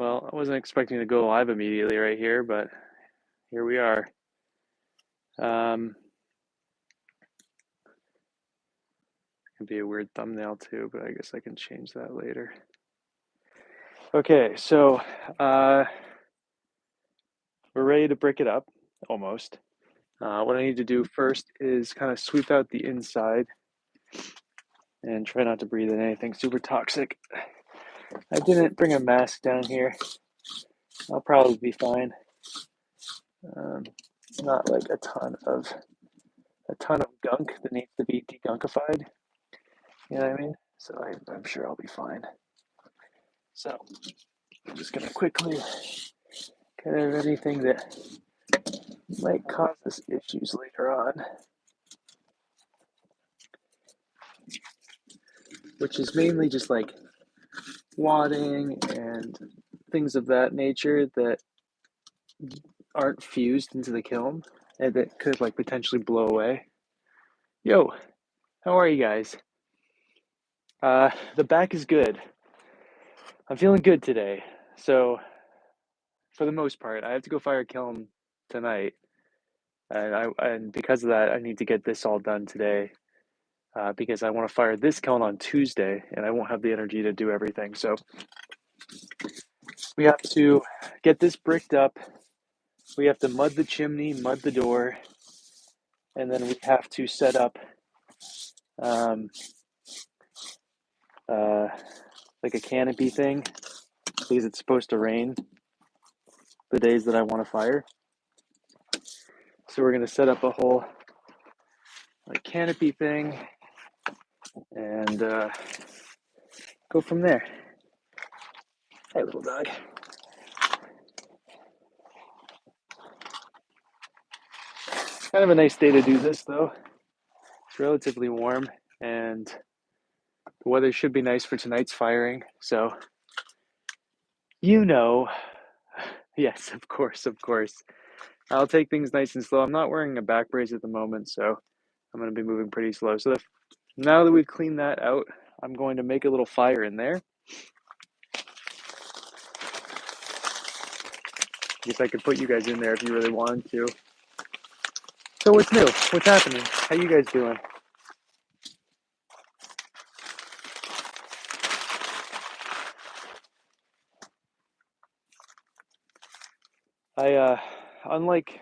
Well, I wasn't expecting to go live immediately right here, but here we are. Could be a weird thumbnail too, but I guess I can change that later. Okay, so we're ready to brick it up, almost. What I need to do first is kind of sweep out the inside and try not to breathe in anything super toxic. I didn't bring a mask down here. I'll probably be fine. It's not like a ton of gunk that needs to be degunkified. You know what I mean? So I'm sure I'll be fine. So I'm just gonna quickly get rid of anything that might cause us issues later on, which is mainly just like wadding and things of that nature that aren't fused into the kiln and that could like potentially blow away. Yo, how are you guys? The back is good. I'm feeling good today. So for the most part, I have to go fire a kiln tonight. And because of that, I need to get this all done today because I want to fire this kiln on Tuesday, and I won't have the energy to do everything. So we have to get this bricked up. We have to mud the chimney, mud the door, and then we have to set up like a canopy thing because it's supposed to rain the days that I want to fire. So we're going to set up a whole like canopy thing and go from there. Hey, little dog. It's kind of a nice day to do this, though. It's relatively warm, and the weather should be nice for tonight's firing. So, yes, of course. I'll take things nice and slow. I'm not wearing a back brace at the moment, so I'm going to be moving pretty slow. So now that we've cleaned that out, I'm going to make a little fire in there. I guess I could put you guys in there if you really wanted to. So what's new? What's happening? How you guys doing? Unlike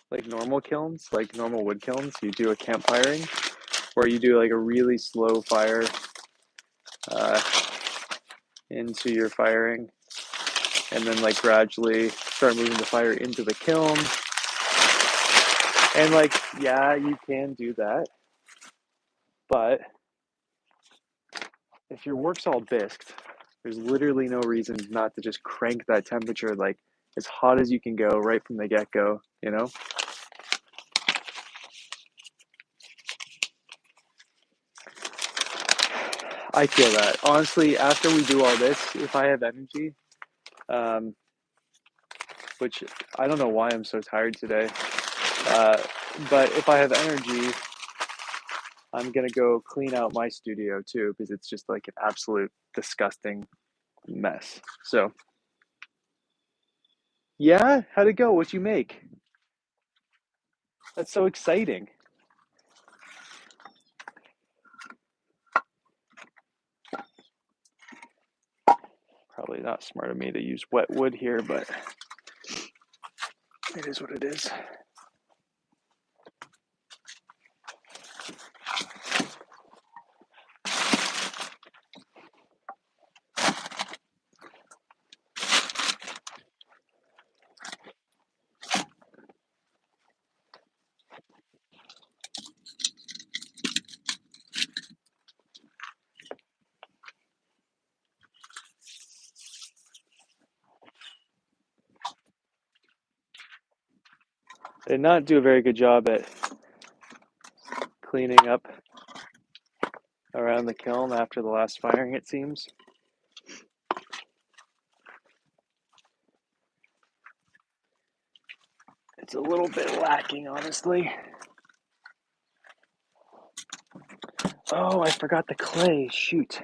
like normal kilns, like normal wood kilns, you do a campfiring where you do like a really slow fire into your firing and then like gradually start moving the fire into the kiln. And like, yeah, you can do that, but if your work's all bisked, there's literally no reason not to just crank that temperature like as hot as you can go right from the get-go, you know? I feel that. Honestly, after we do all this, if I have energy, which I don't know why I'm so tired today, but if I have energy, I'm going to go clean out my studio too, because it's just like an absolute disgusting mess. So, yeah, how'd it go? What'd you make? That's so exciting. Probably not smart of me to use wet wood here, but it is what it is. I did not do a very good job at cleaning up around the kiln after the last firing, it seems. It's a little bit lacking, honestly. Oh, I forgot the clay. Shoot.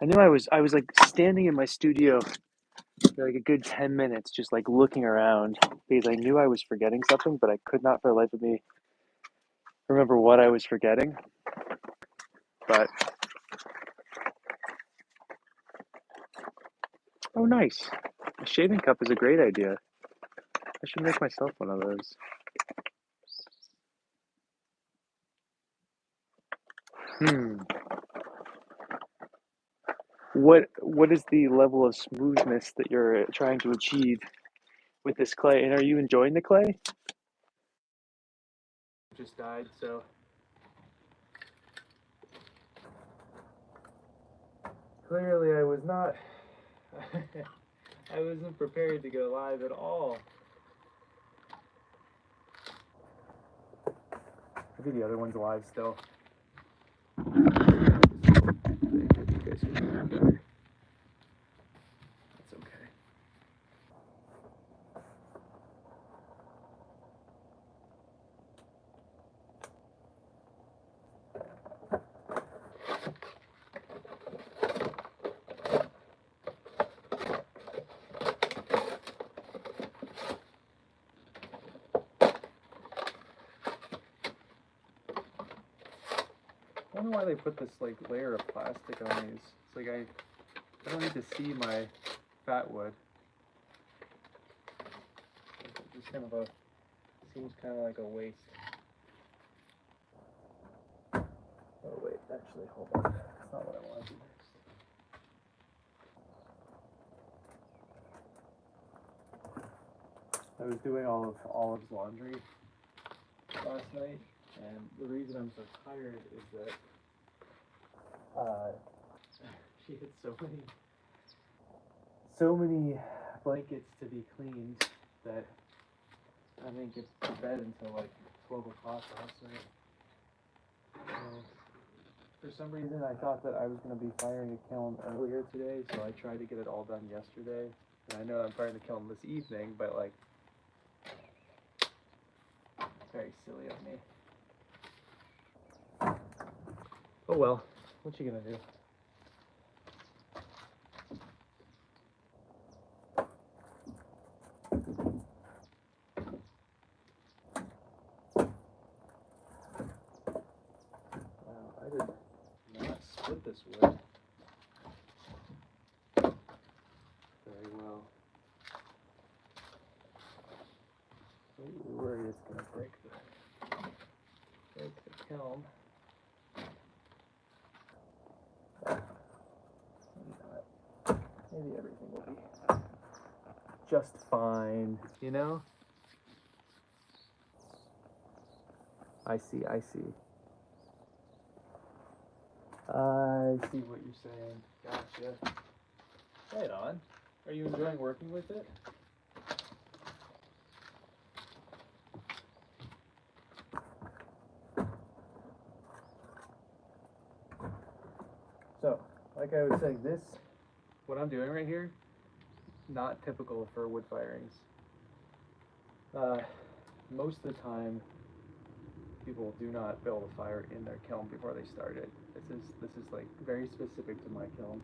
I knew I was like standing in my studio for like a good 10 minutes, just like looking around because I knew I was forgetting something, but I could not for the life of me remember what I was forgetting. But oh, nice. A shaving cup is a great idea. I should make myself one of those. What is the level of smoothness that you're trying to achieve with this clay? And are you enjoying the clay? Just died, so clearly I was not I wasn't prepared to go live at all. I think the other one's alive still. That's okay. I don't know why they put this like layer of plastic on these. It's like I don't need to see my fat wood. It's just kind of a seems kind of like a waste. Oh wait, actually, hold on. That's not what I want to do next. I was doing all of Olive's laundry last night, and the reason I'm so tired is that she had so many blankets to be cleaned that I didn't get to bed until like 12 o'clock last night. For some reason, I thought that I was going to be firing a kiln earlier today, so I tried to get it all done yesterday. And I know I'm firing the kiln this evening, but like, it's very silly of me. Oh well, what you gonna do? Wow, I did not split this wood very well. I'm worried it's gonna break the kiln. Maybe everything will be just fine, you know? I see. I see what you're saying. Gotcha. Right on. Are you enjoying working with it? So, like I was saying, what I'm doing right here, not typical for wood firings. Most of the time, people do not build a fire in their kiln before they start it. This is like very specific to my kiln.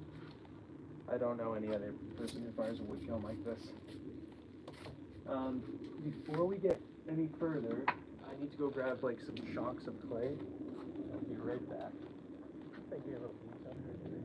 I don't know any other person who fires a wood kiln like this. Before we get any further, I need to go grab like some chunks of clay. I'll be right back. Thank you, little piece under here.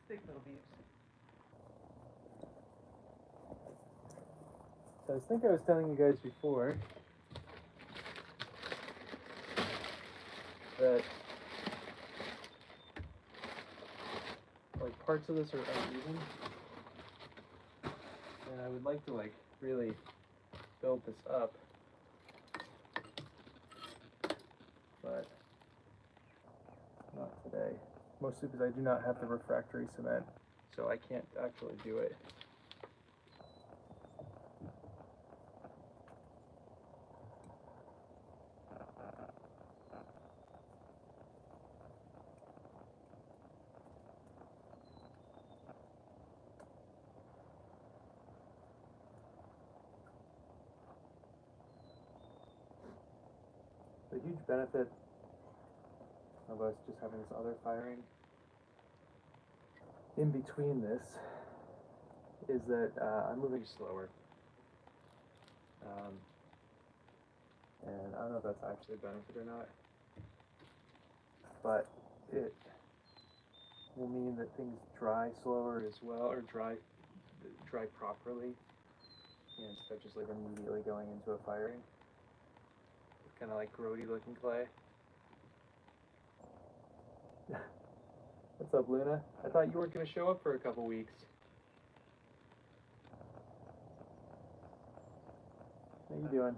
Thick little beeps. So I think I was telling you guys before that like parts of this are uneven, and I would like to like really build this up, but not today. Mostly because I do not have the refractory cement, so I can't actually do it. The huge benefit of us just having this other firing in between this is that I'm moving slower. And I don't know if that's actually a benefit or not, but it will mean that things dry slower as well, or dry properly, instead of just like immediately going into a firing. It's kind of like grody looking clay. What's up, Luna? I thought you weren't going to show up for a couple weeks. How you doing?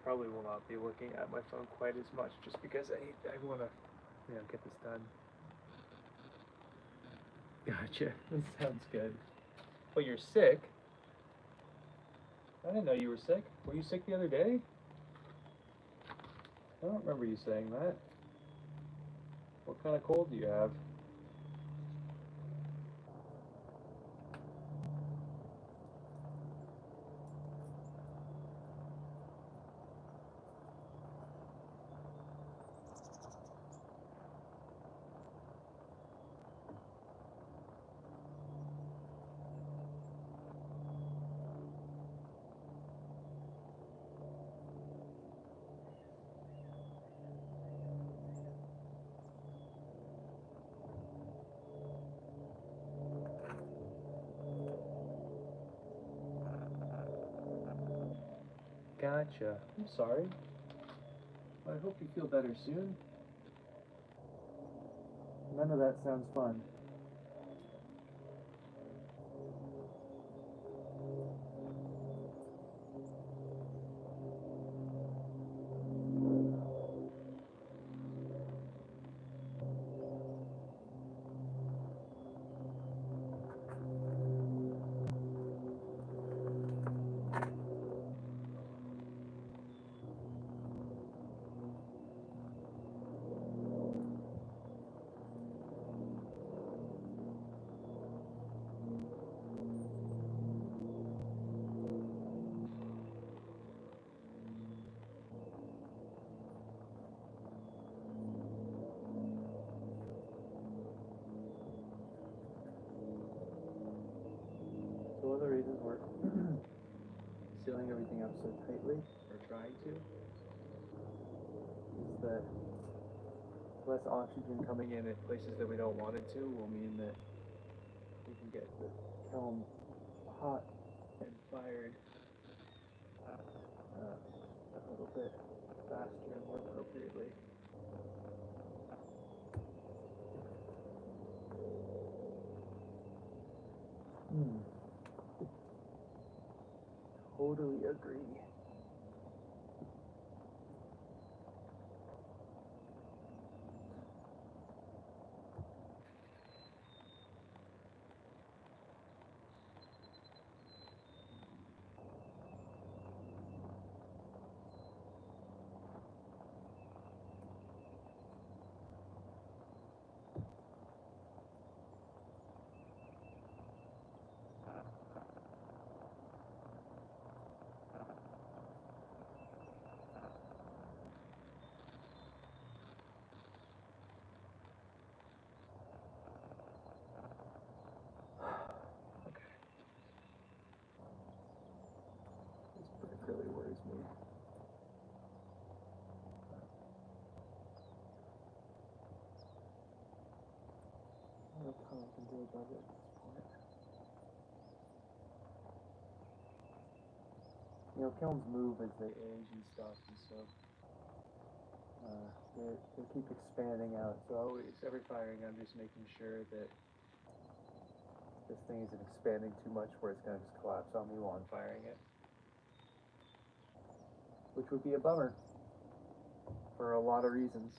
Probably will not be looking at my phone quite as much, just because I want to, get this done. Gotcha. That sounds good. Well, you're sick. I didn't know you were sick. Were you sick the other day? I don't remember you saying that. What kind of cold do you have? Gotcha. I'm sorry. I hope you feel better soon. None of that sounds fun. So one of the reasons we're sealing everything up so tightly, or trying to, is that less oxygen coming in at places that we don't want it to will mean that we can get the kiln hot and fired a little bit faster and more appropriately. Totally agree. What color can do above it at this point? You know, kilns move as they age and stuff, and so they keep expanding out. So always, every firing, I'm just making sure that this thing isn't expanding too much where it's going to just collapse on me while I'm firing it. Which would be a bummer for a lot of reasons.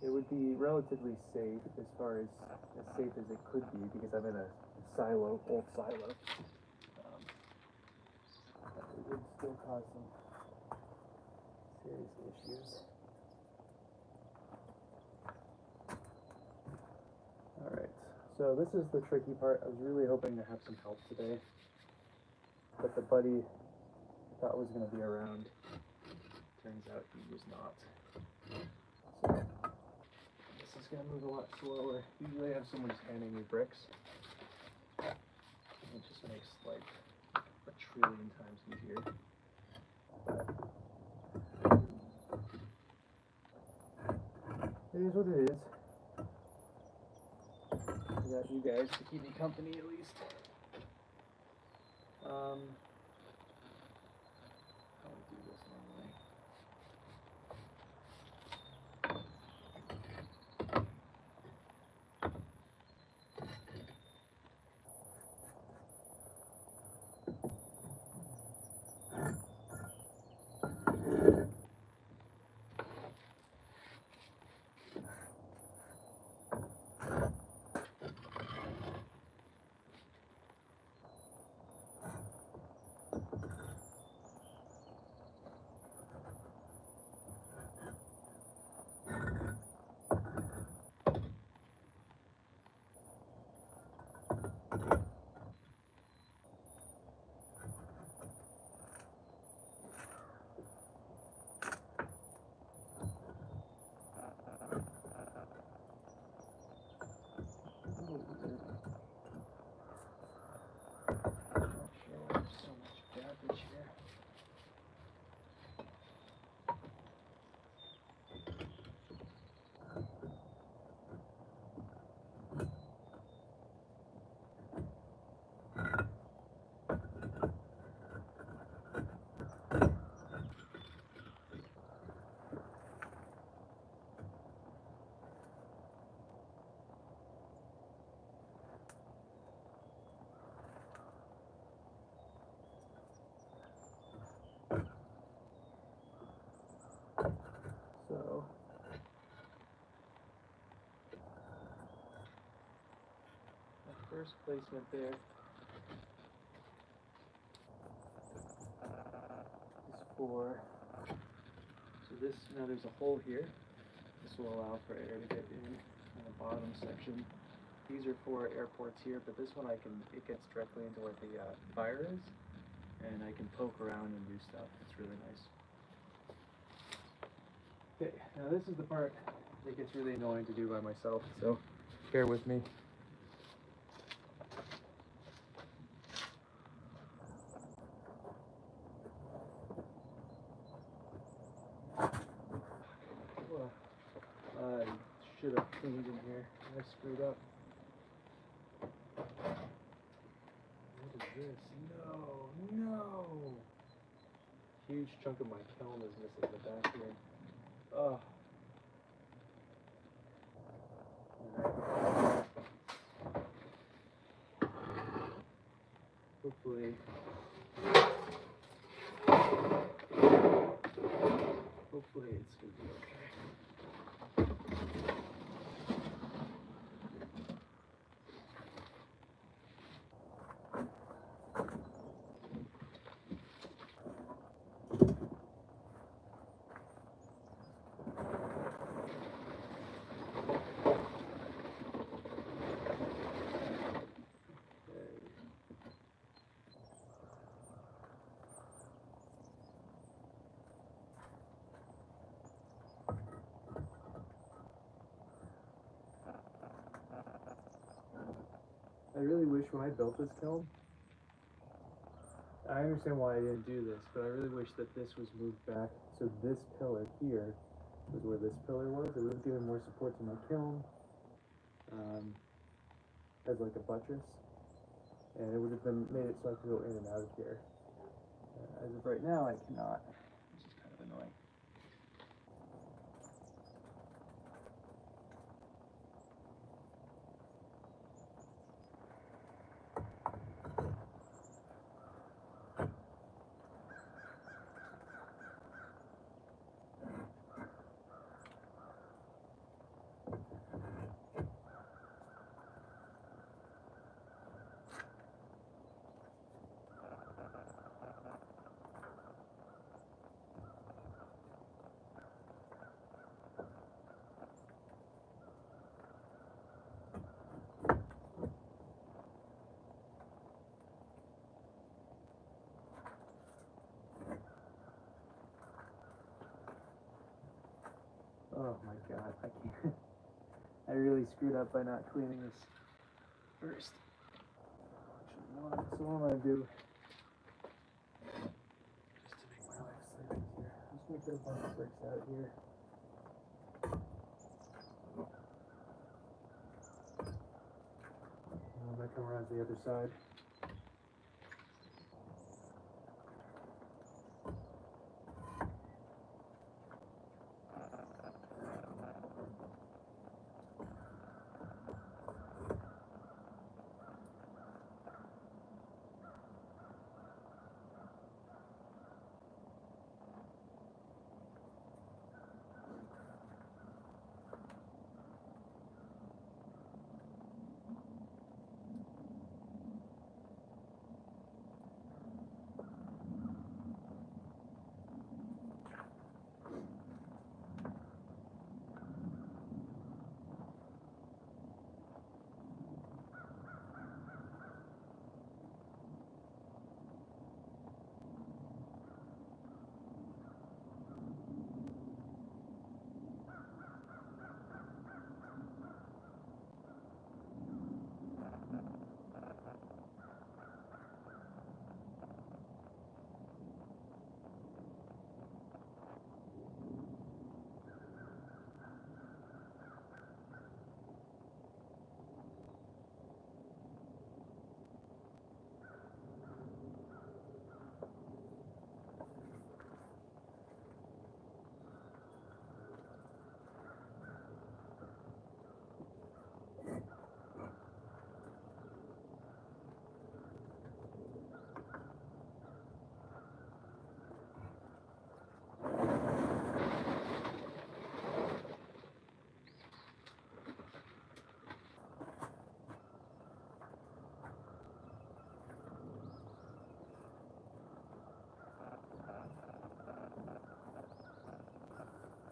It would be relatively safe, as far as safe as it could be, because I'm in a silo, old silo. It would still cause some serious issues. Alright, so this is the tricky part. I was really hoping to have some help today, but the buddy I thought was going to be around. Turns out he was not. So this is going to move a lot slower. Usually I have someone just handing me bricks. It just makes life a trillion times easier. It is what it is. I got you guys to keep me company at least. How do we do this normally? So my first placement there is for, so this, now there's a hole here. This will allow for air to get in the bottom section. These are for airports here, but this one it gets directly into where the fire is, and I can poke around and do stuff. It's really nice. Okay, now this is the part that gets really annoying to do by myself, so bear with me. I should have cleaned in here. I screwed up. What is this? No, no! Huge chunk of my kiln is missing the back here. Oh. Hopefully it's gonna be okay. I really wish when I built this kiln, I understand why I didn't do this, but I really wish that this was moved back so this pillar here was where this pillar was. It would have given more support to my kiln as like a buttress, and it would have been made it so I could go in and out of here. As of right now, I cannot, which is kind of annoying. Oh my god, I can't. I really screwed up by not cleaning this first. So what I'm gonna do, just to make my life slightly easier, I'm just gonna get a bunch of bricks out here. And I'm gonna come around to the other side.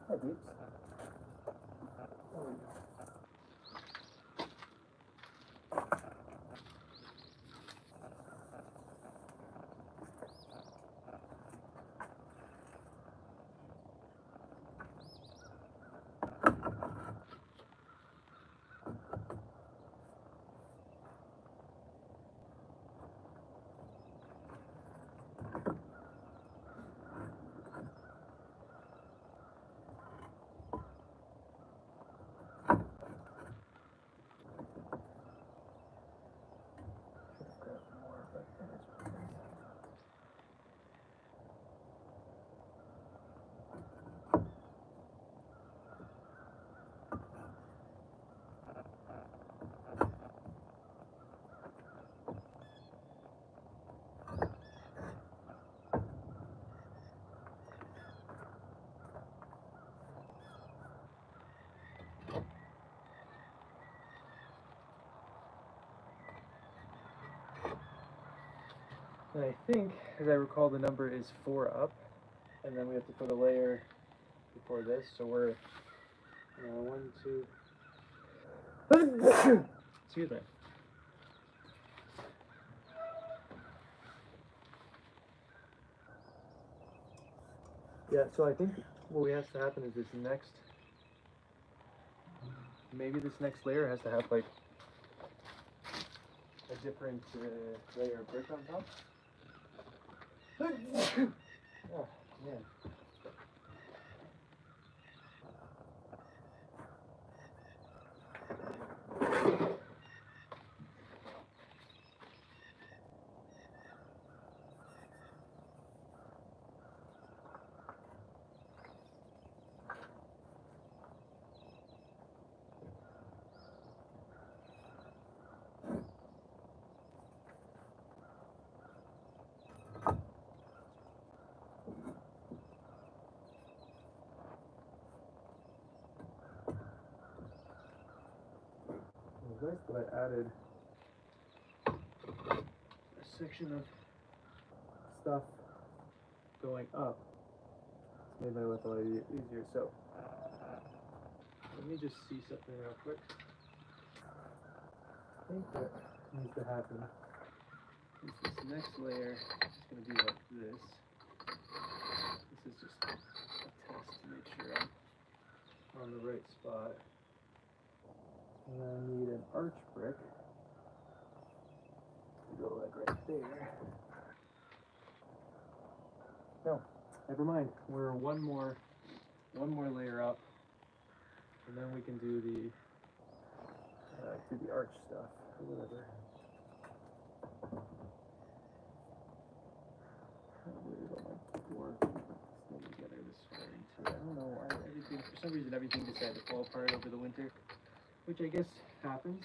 Hi, peeps. Oh, And I think, as I recall, the number is 4 up, and then we have to put a layer before this, so we're 1, 2. Excuse me. Yeah, so I think what has to happen is this next, maybe this next layer has to have like a different layer of brick on top. Oh, man. It was nice that I added a section of stuff going up. It's made my life a lot easier. So let me just see something real quick. I think what needs to happen is this next layer is going to be like this. This is just a test to make sure I'm on the right spot. And then I need an arch brick to go like right there. No, never mind. We're one more layer up, and then we can do the arch stuff or whatever. Together this way too. I don't know why for some reason everything decided to fall apart over the winter, which I guess happens.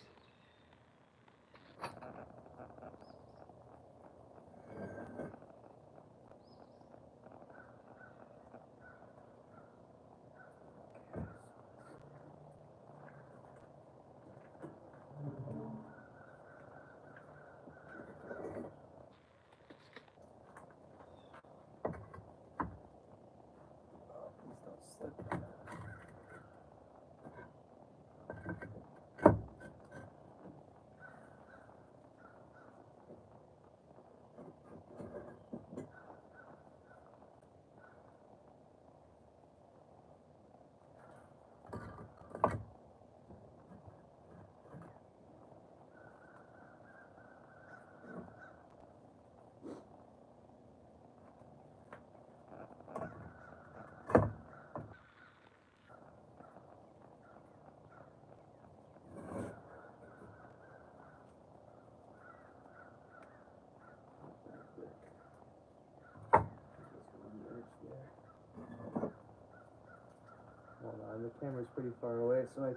The camera's pretty far away, so I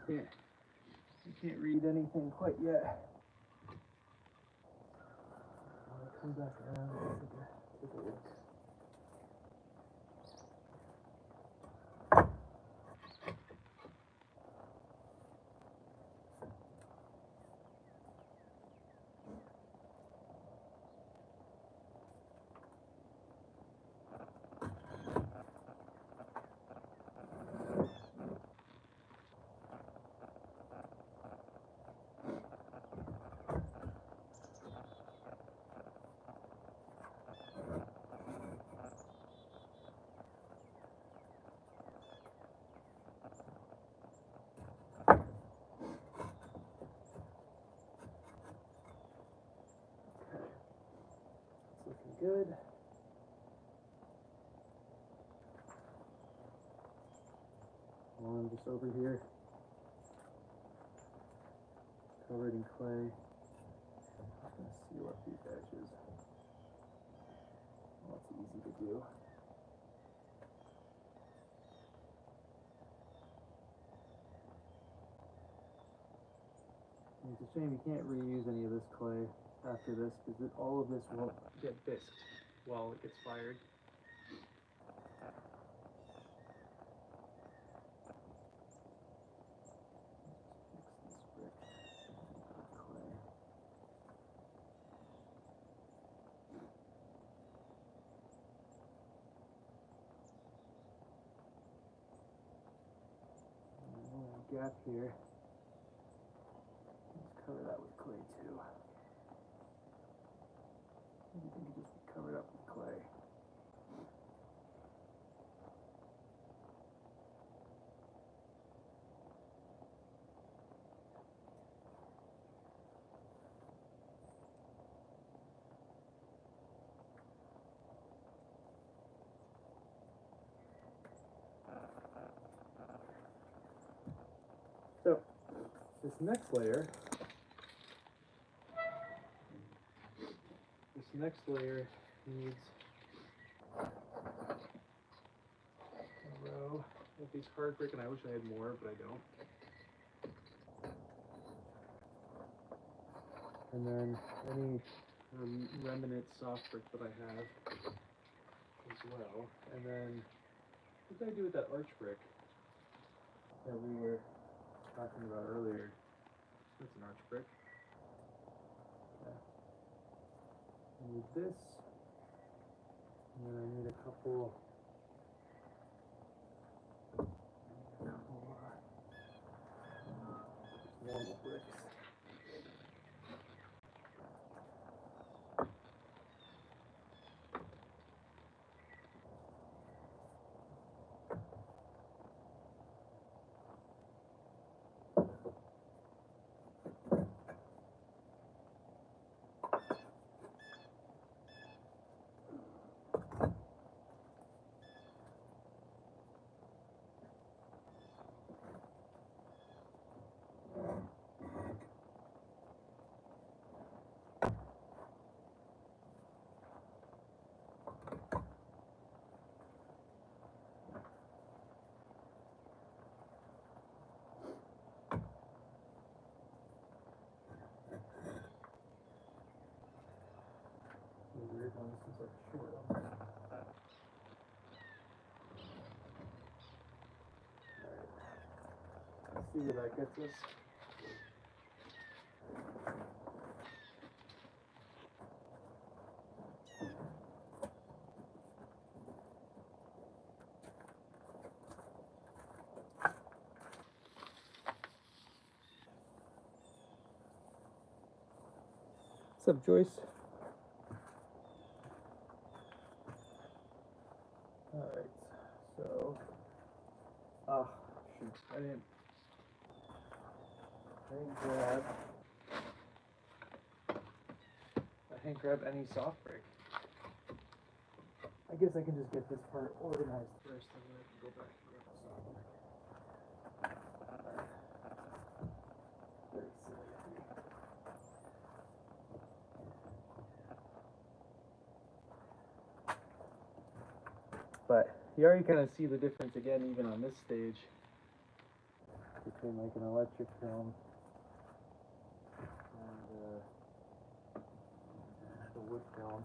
can't read anything quite yet. I'll come back around and take a look. Good. Well, I'm just over here, covered in clay. I'm just going to seal up these edges. Well, it's easy to do. And it's a shame you can't reuse any of this clay after this, because all of this will get bisqued while it gets fired. Gap here. Let's cover that with clay too. Everything can just be covered up with clay. So this next layer next layer needs a row of these hard brick, and I wish I had more, but I don't. And then any remnant soft brick that I have as well. And then what did I do with that arch brick that we were talking about earlier? That's an arch brick. Yeah. I need this. And then I need a couple normal bricks. Weird one, this is like short on that. Alright. Let's see where that gets us. What's up, Joyce? Alright, so shoot, I didn't grab any soft brick. I guess I can just get this part organized first and then I can go back and grab the soft brick. Very silly of me. But you already kind of see the difference again, even on this stage, between like an electric film and the wood film.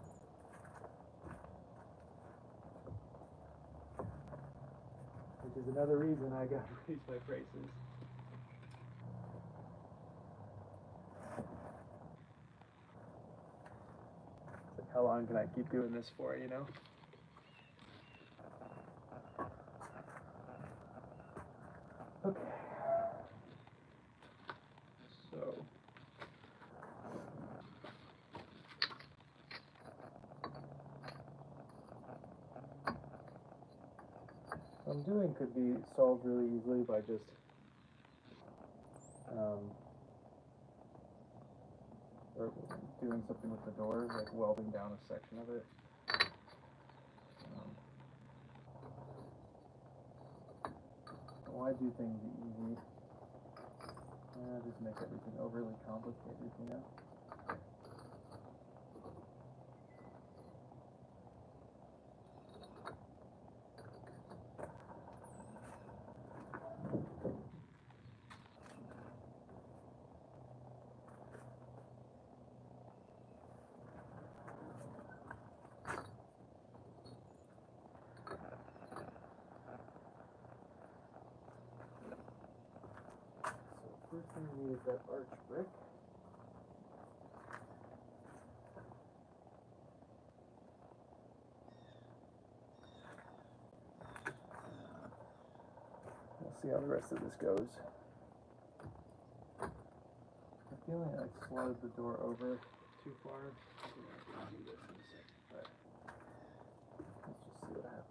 Which is another reason I got to raise my prices. It's like, how long can I keep doing this for, you know? Okay. So what I'm doing could be solved really easily by just or doing something with the door, like welding down a section of it. Why do things easy? Just make everything overly complicated, you know? First thing we need is that arch brick. We'll see how the rest of this goes. I'm feeling like I slotted the door over too far. I'm going to do this in a second, but let's just see what happens.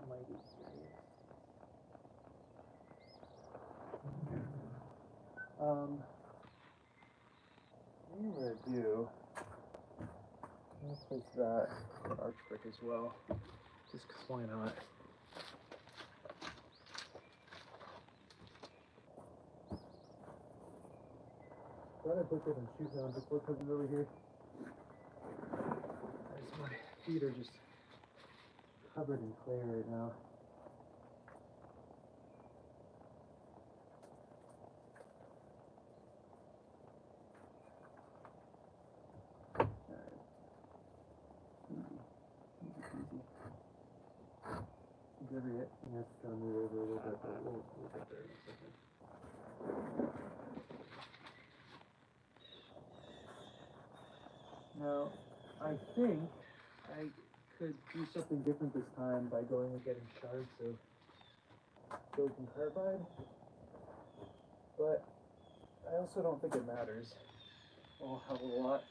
Mighty curious. Maybe what I do, I'm going to place that in arch brick as well, just because why not? Glad I put those shoes on before coming over here. My feet are just covered in clay right now. Everything has to kind of move over a little bit, but we'll get there in a second. Now, I think I could do something different this time by going and getting shards of silicon carbide, but I also don't think it matters a hell of a lot.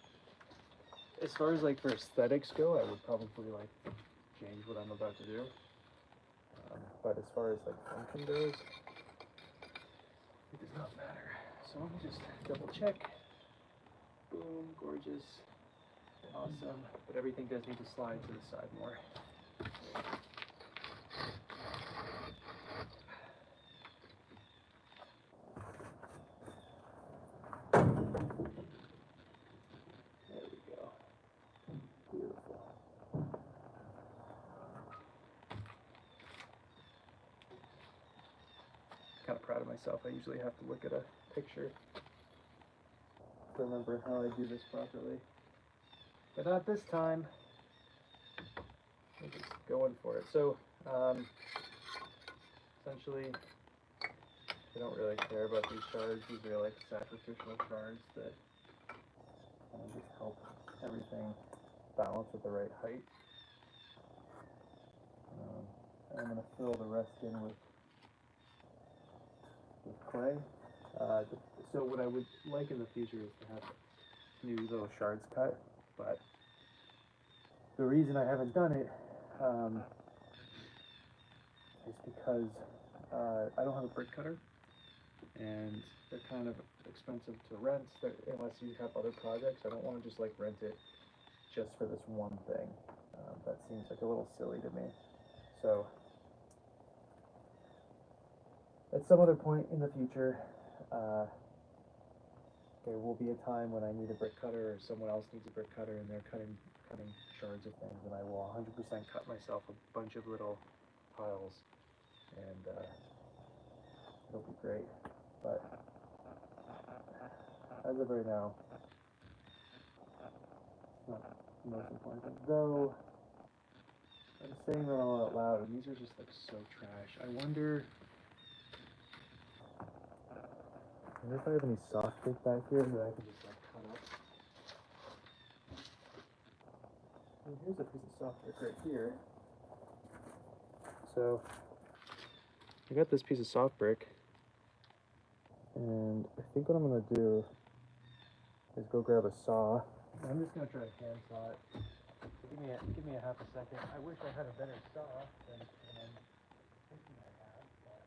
As far as like for aesthetics go, I would probably like change what I'm about to do. But as far as like function goes, it does not matter. So let me just double check. Boom, gorgeous, awesome. But everything does need to slide to the side more. There we go. Beautiful. Kind of proud of myself. I usually have to look at a picture to remember how I do this properly. But not this time. I'm just going for it. So, essentially, I don't really care about these shards. These are like sacrificial shards that just help everything balance at the right height. And I'm going to fill the rest in with clay. So what I would like in the future is to have new little shards cut, but the reason I haven't done it is because I don't have a brick cutter, and they're kind of expensive to rent unless you have other projects. I don't want to just like rent it just for this one thing. That seems like a little silly to me. So at some other point in the future, there will be a time when I need a brick cutter or someone else needs a brick cutter and they're cutting shards of things, and I will 100% cut myself a bunch of little piles, and it'll be great. But as of right now, it's not the most important thing. Though, I'm saying that all out loud, and these are just like so trash. I wonder if I have any soft brick back here that I can just like cut up. And here's a piece of soft brick right here. So I got this piece of soft brick, and I think what I'm gonna do is go grab a saw. I'm just gonna try to hand saw it. So give me a half a second. I wish I had a better saw than I'm thinking I have, but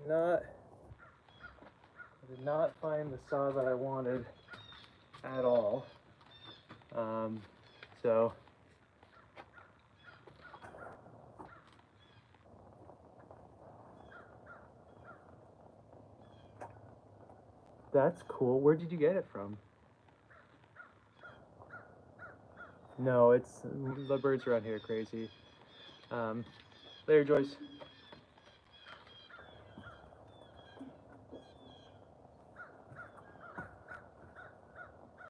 right. I did not find the saw that I wanted at all. So that's cool. Where did you get it from? No, it's the birds around here are crazy. There, Joyce.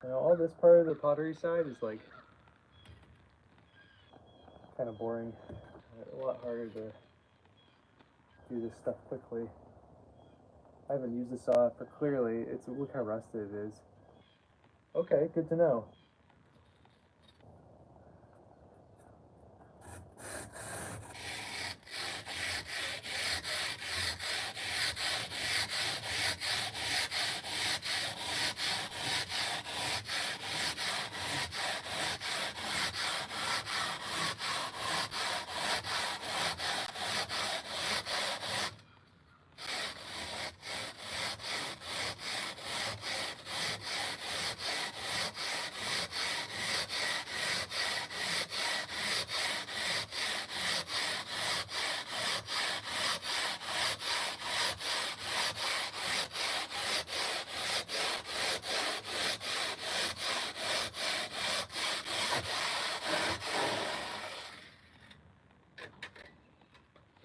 Now, all this part of the pottery side is like kind of boring. A lot harder to do this stuff quickly. I haven't used the saw for clearly. Look how rusted it is. Okay, good to know.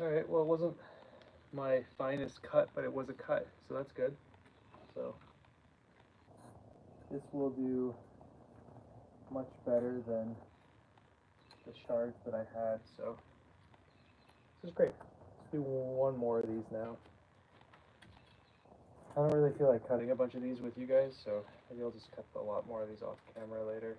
Alright, well, it wasn't my finest cut, but it was a cut, so that's good. So this will do much better than the shards that I had, so this is great. Let's do one more of these now. I don't really feel like cutting a bunch of these with you guys, so maybe I'll just cut a lot more of these off camera later.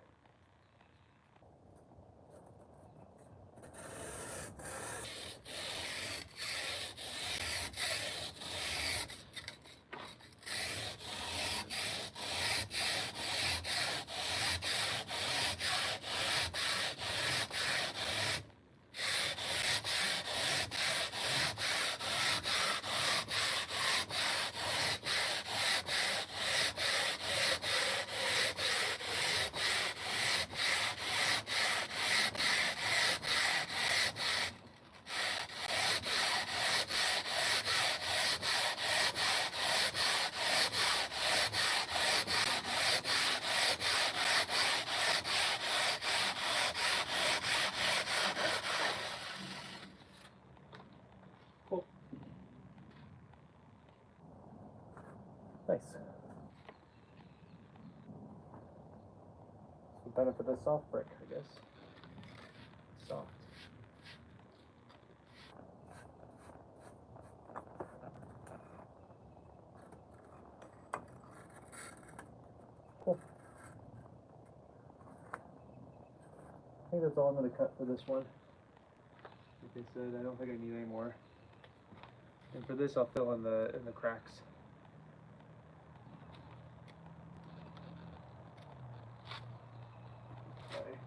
Cool. Nice. It's the benefit of soft brick, I guess. Soft. Cool. I think that's all I'm going to cut for this one. Like I said, I don't think I need any more. And for this, I'll fill in the cracks. Okay.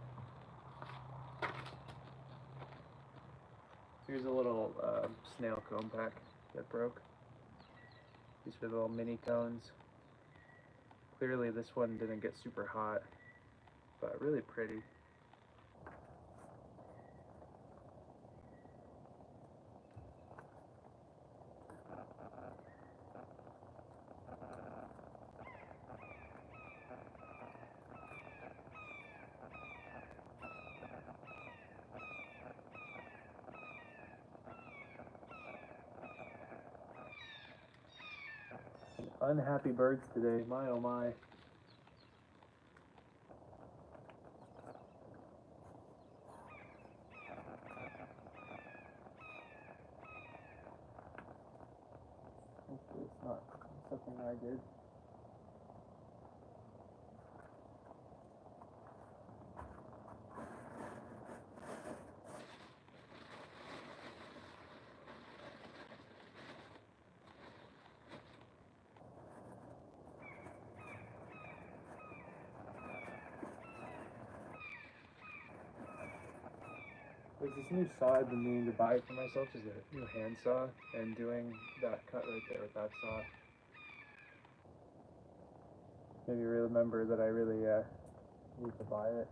Here's a little snail cone pack that broke. These are the little mini cones. Clearly this one didn't get super hot, but really pretty. Unhappy birds today, my oh my. Hopefully it's not something I did. There's this new saw I've been meaning to buy for myself, is a new hand saw, and doing that cut right there with that saw made me remember that I really need to buy it.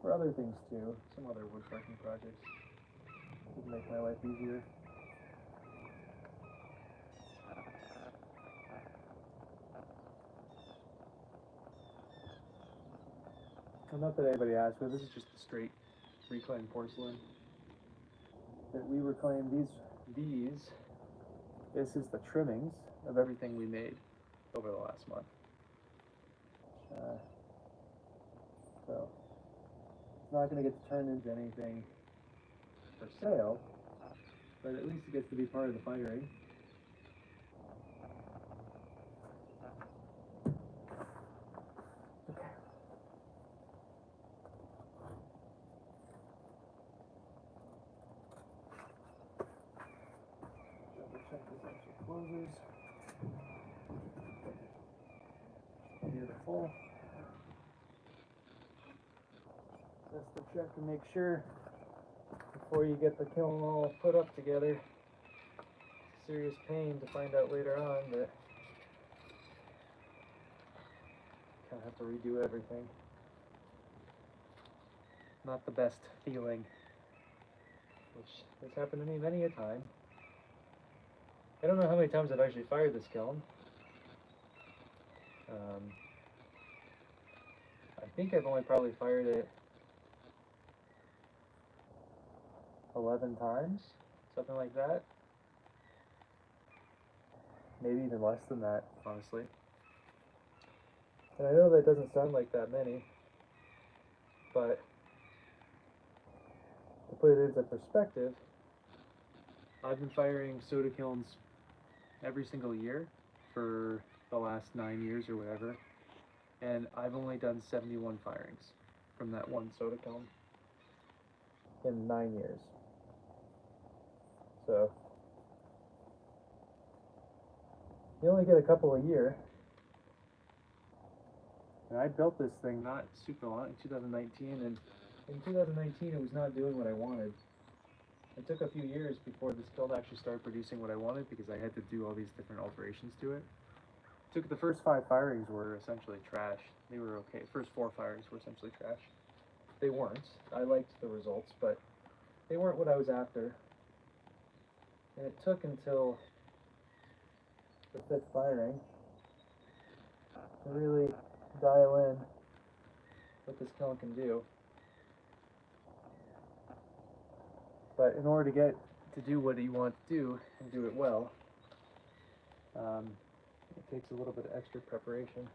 For other things too, some other woodworking projects would make my life easier. Well, not that anybody asked, but this is just the straight reclaimed porcelain that we reclaimed. This is the trimmings of everything we made over the last month. So it's not going to get turned into anything for sale, but at least it gets to be part of the firing. Okay. Double check this actually closes. Beautiful. Just to check and make sure before you get the kiln all put up together. It's a serious pain to find out later on that you kind of have to redo everything. Not the best feeling, which has happened to me many a time. I don't know how many times I've actually fired this kiln. I think I've only probably fired it 11 times, something like that. Maybe even less than that, honestly. And I know that doesn't sound like that many, but to put it into perspective, I've been firing soda kilns every single year for the last 9 years or whatever, and I've only done 71 firings from that one soda kiln in 9 years. So you only get a couple a year. And I built this thing not super long, in 2019, and in 2019 it was not doing what I wanted. It took a few years before this kiln actually started producing what I wanted because I had to do all these different alterations to it. The first 5 firings were essentially trash. They were okay. First 4 firings were essentially trash. They weren't. I liked the results, but they weren't what I was after. And it took until the 5th firing to really dial in what this kiln can do. But in order to get to do what you want to do and do it well, it takes a little bit of extra preparation.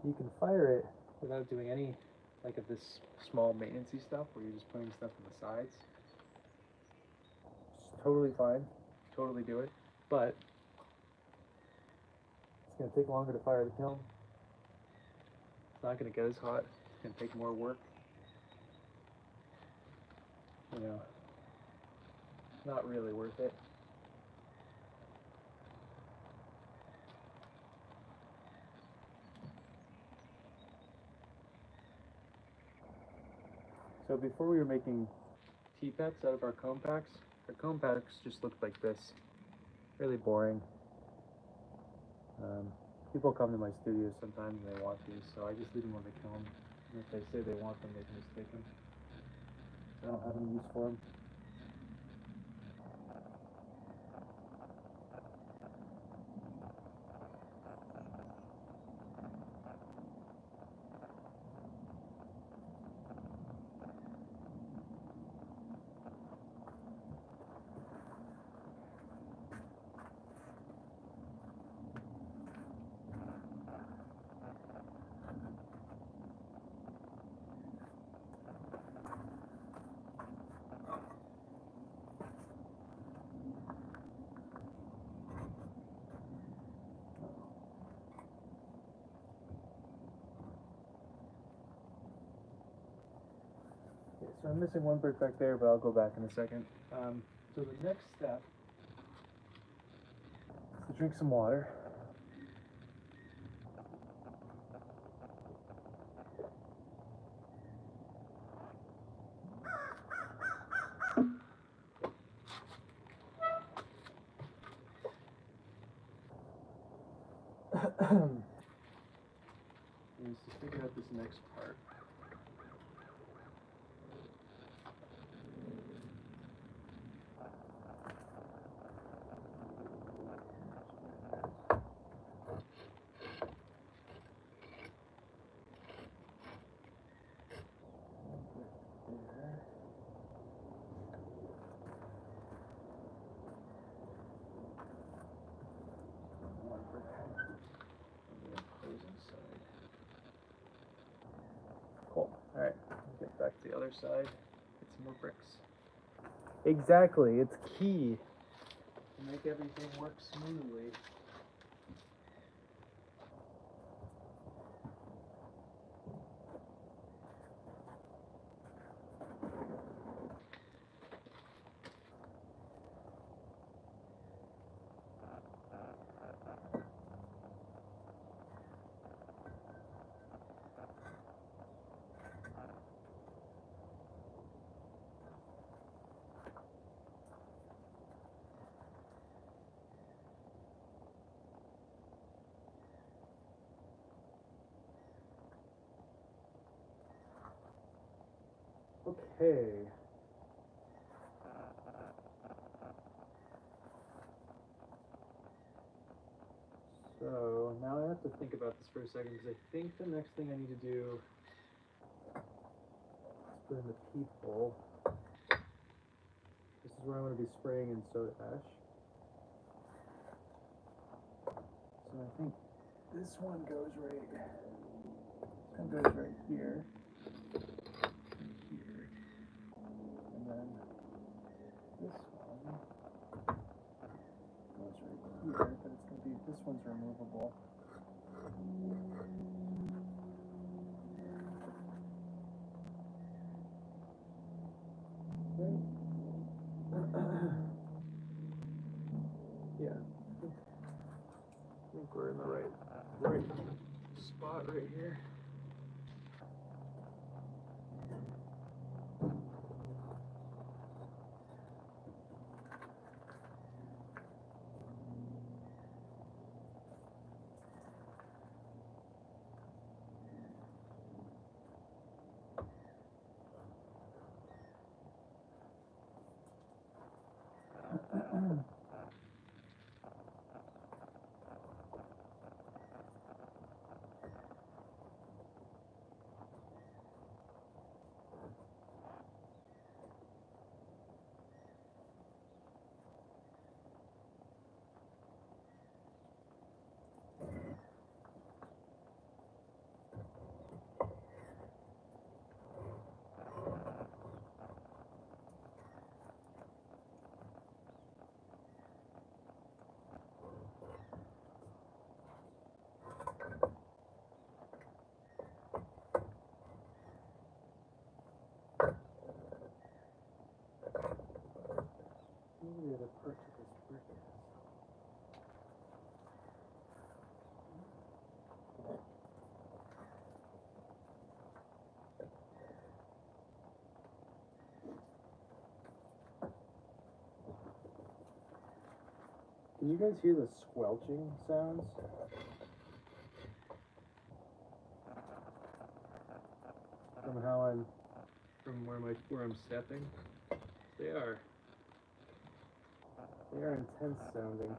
You can fire it without doing any of this small maintenance-y stuff where you're just putting stuff on the sides. It's totally fine. Totally do it. But it's going to take longer to fire the kiln. It's not going to get as hot. It's going to take more work. You know, not really worth it. So before we were making teapots out of our cone packs just looked like this. Really boring. People come to my studio sometimes and they want these, so I just leave them on the kiln. And if they say they want them, they can just take them. I don't have any use for them. So I'm missing one brick back there, but I'll go back in a second. So the next step is to drink some water. Let's just figure out this next part. Cool. All right, get back to the other side. Get some more bricks. Exactly, it's key to make everything work smoothly. Okay. So now I have to think about this for a second because I think the next thing I need to do is put in the peephole. This is where I'm going to be spraying in soda ash. So I think this one goes right. This one goes right here. And then this one goes right here, but it's going to be, this one's removable. Okay. Yeah, I think we're in the right spot right here. Maybe the other part of this brick is. Can you guys hear the squelching sounds? From how I'm, from where I'm stepping? They are intense sounding.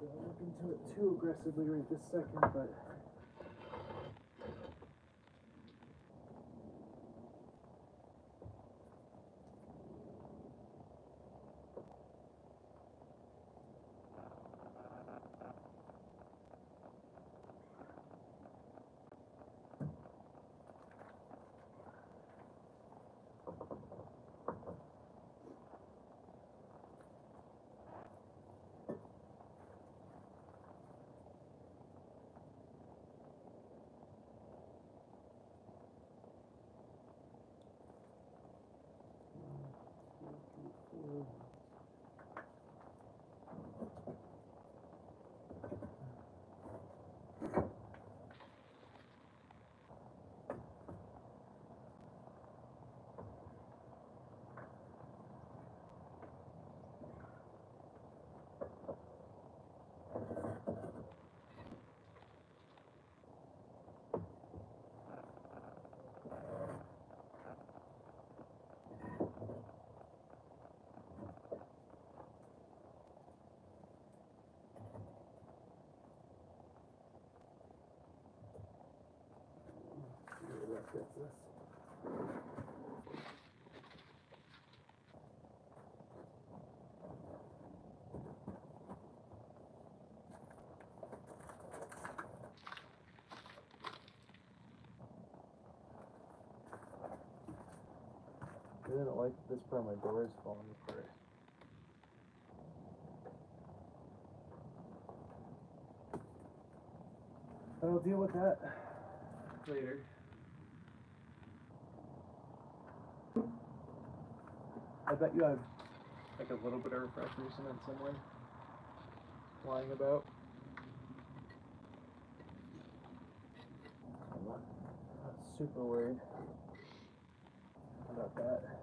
Don't look into it too aggressively right this second, but that's this. I didn't like this part of my door is falling apart. I'll deal with that later. I bet you have like a little bit of refractory cement somewhere lying about. I'm not super worried about that.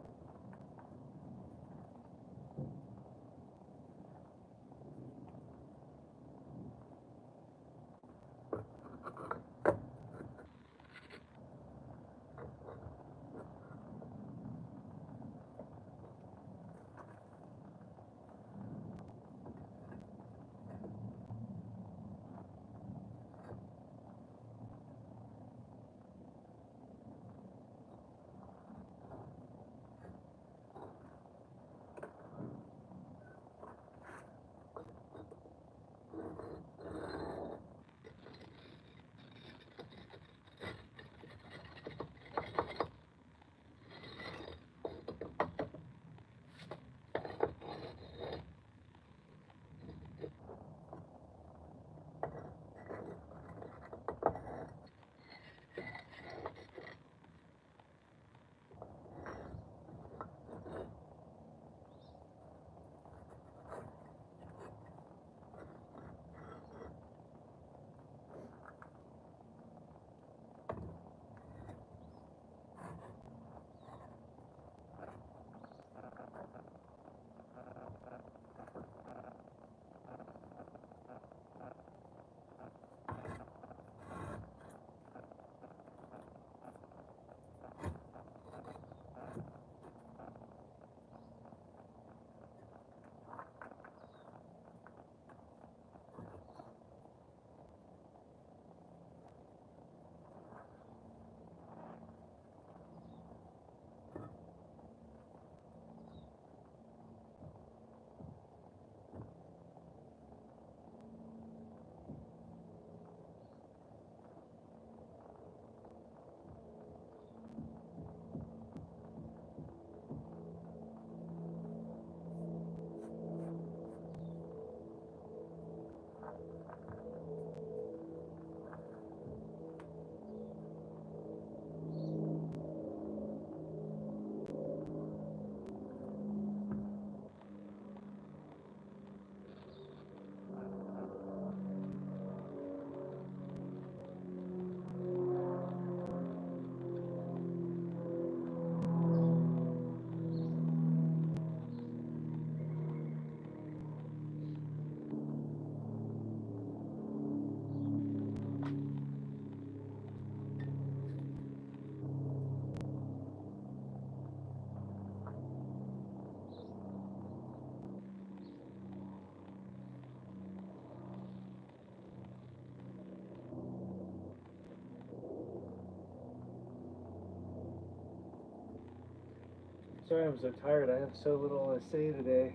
Sorry I'm so tired. I have so little to say today.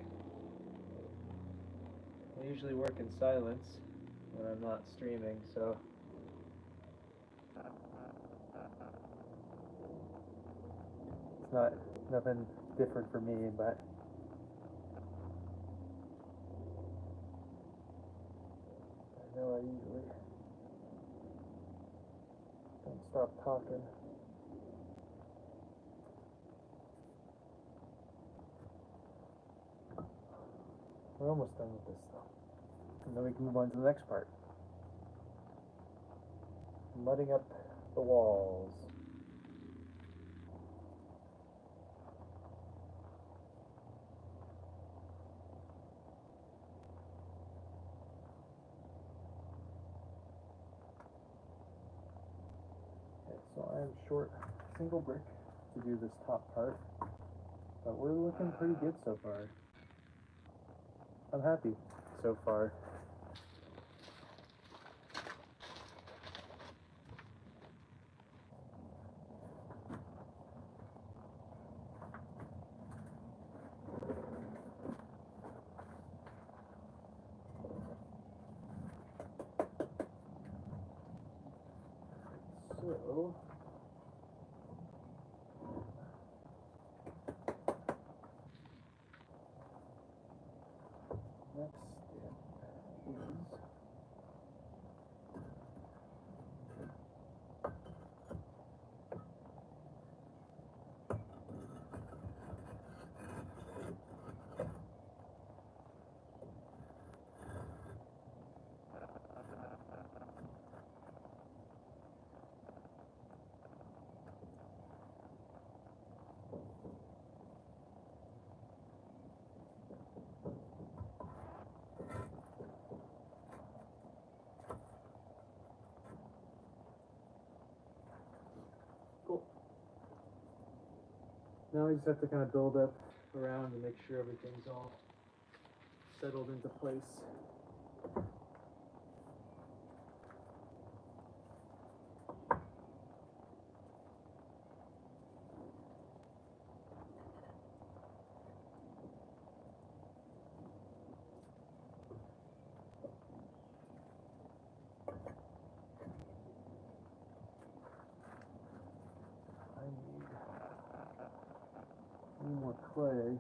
I usually work in silence when I'm not streaming, so it's not nothing different for me, but I know I usually don't stop talking. We're almost done with this stuff. And then we can move on to the next part. Mudding up the walls. Okay, so I am short single brick to do this top part, but we're looking pretty good so far. I'm happy so far. So next step is cool. Now we just have to kind of build up around and make sure everything's all settled into place. I need a little more clay.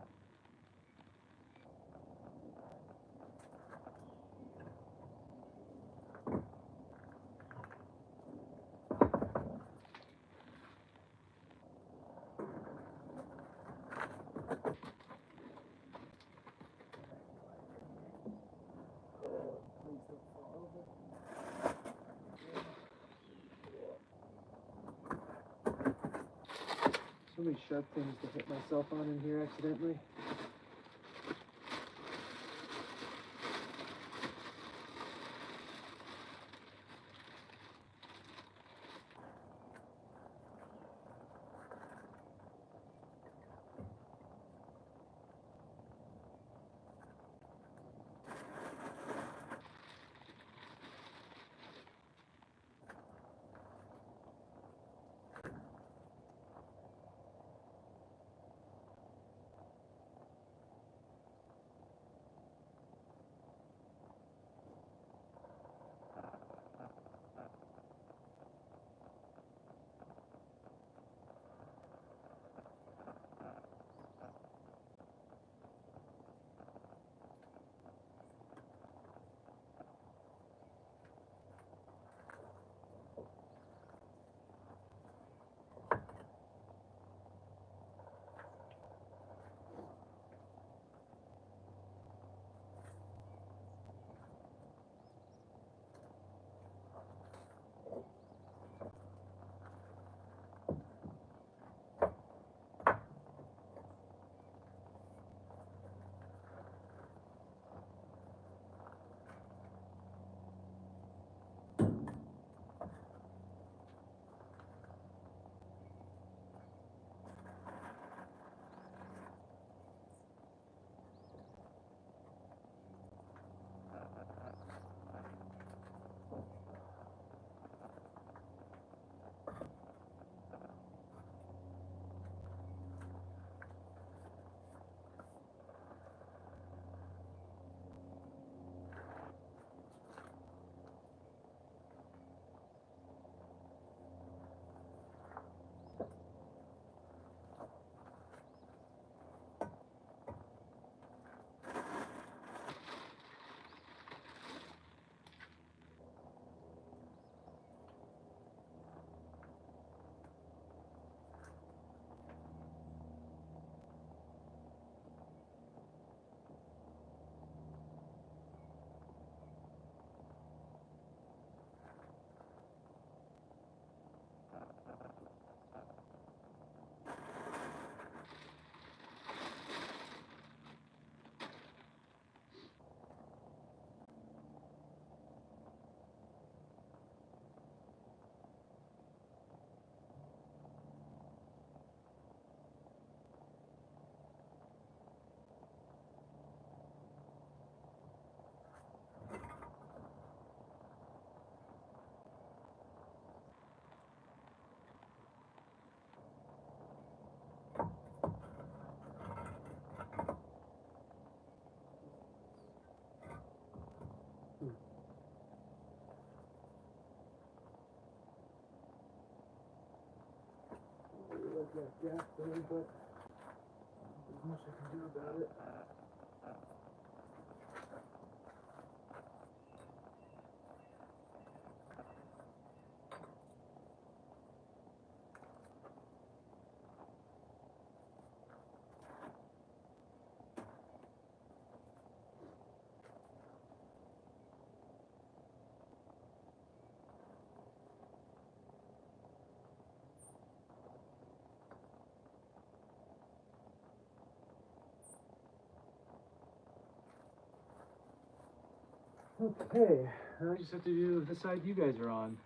Please don't fall over. So many sharp things to hit myself on in here accidentally. got gas there, but there's much I can do about it. Okay, now I just have to do the side you guys are on.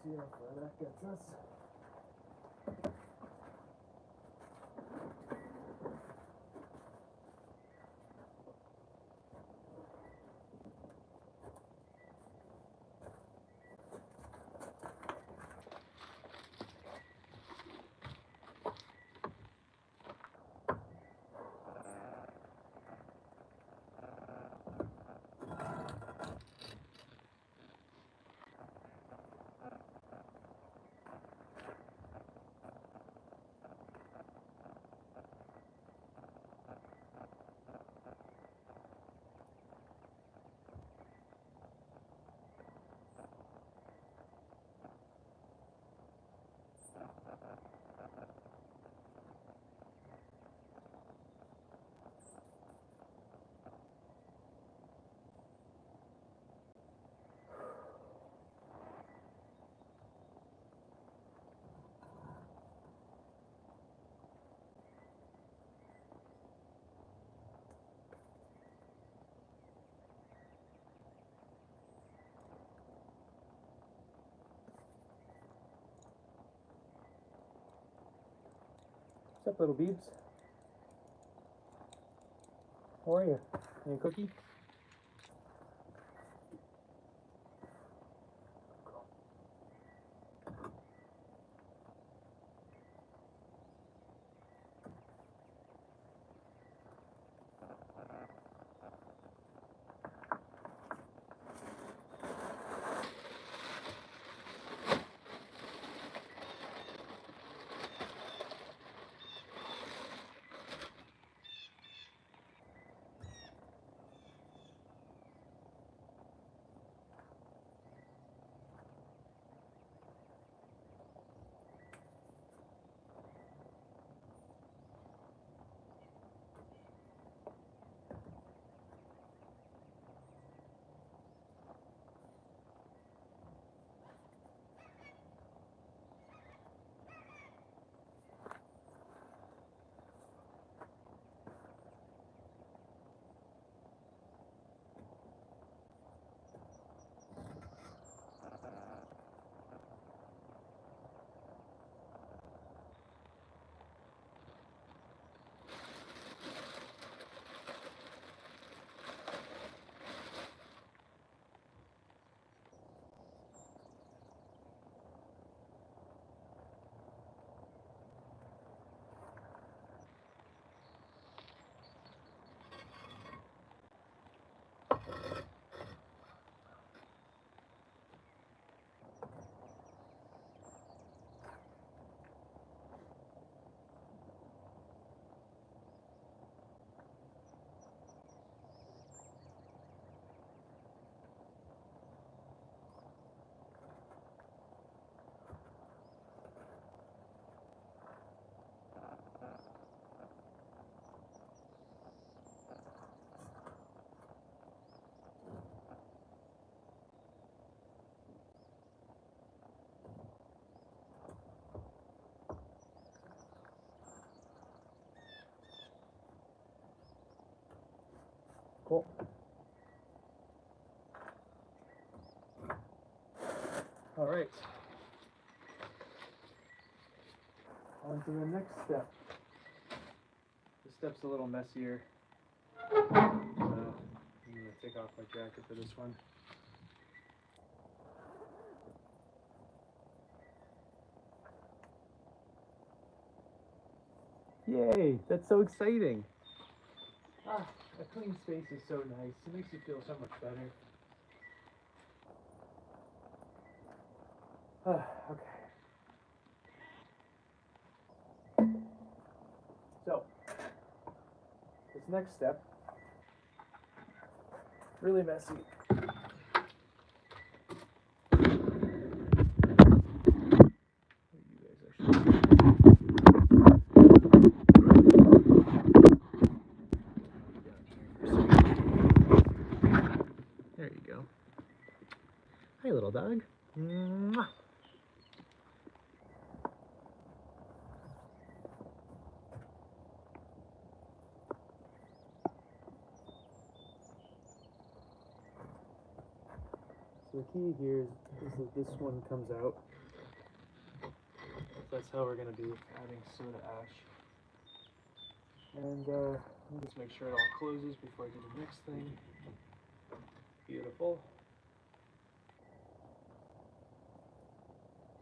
See how far that gets us. What's up, little beebs? How are you? Any cookie? Beautiful. All right. On to the next step. This step's a little messier. So I'm going to take off my jacket for this one. Yay, that's so exciting. Ah, a clean space is so nice. It makes you feel so much better. Okay. So, this next step, really messy. There you go. Hi, little dog. Mwah. So the key here is that this one comes out. That's how we're going to be adding soda ash. And let me just make sure it all closes before I do the next thing. Beautiful.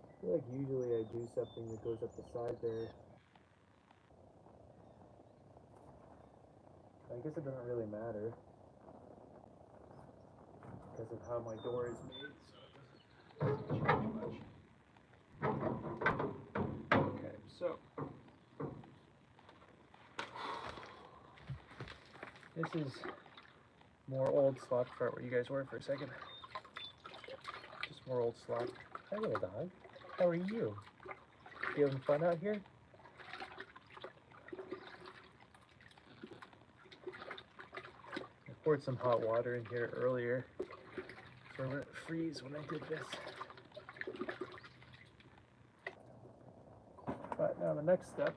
I feel like usually I do something that goes up the side there. I guess it doesn't really matter because of how my door is made, so it doesn't change much. Okay, so this is more old slop cart where you guys were for a second. Just more old slop. Hi, little dog. How are you? You having fun out here? I poured some hot water in here earlier, so I'm gonna freeze when I did this. But now the next step .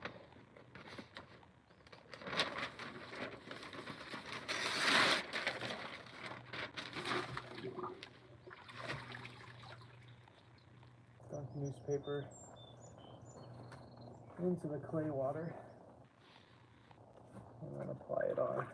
Dunk newspaper into the clay water and then apply it on.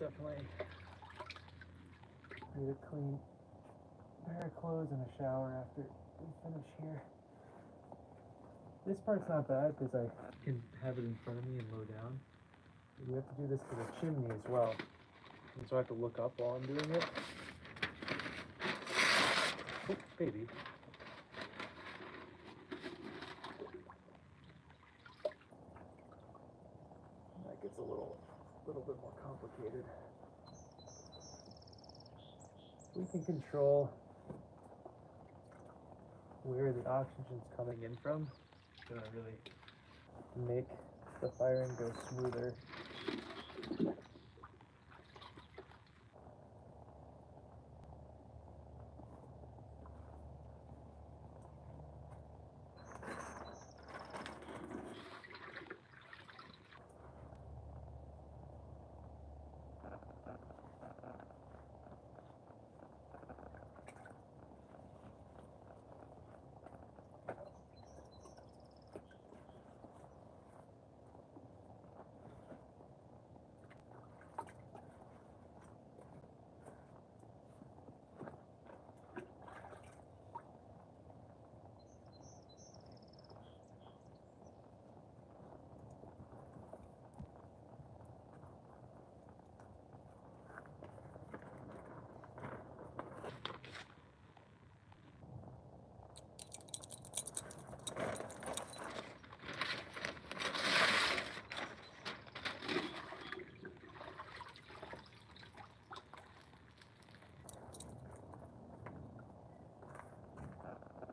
Definitely need a clean pair of clothes and a shower after we finish here. This part's not bad because I can have it in front of me and low down. But we have to do this for the chimney as well. And so I have to look up while I'm doing it. Oh, baby. That gets a little bit more complicated. We can control where the oxygen's coming in from. It's gonna really make the firing go smoother.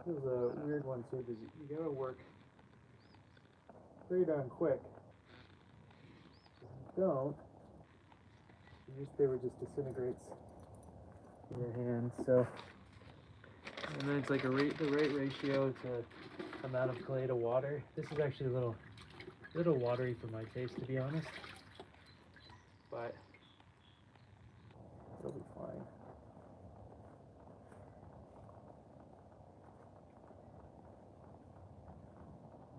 This is a weird one too, because you gotta work pretty darn quick. If you don't, the newspaper just disintegrates in your hand. So, and then it's like the right ratio to amount of clay to water. This is actually a little watery for my taste, to be honest, but it'll be fine.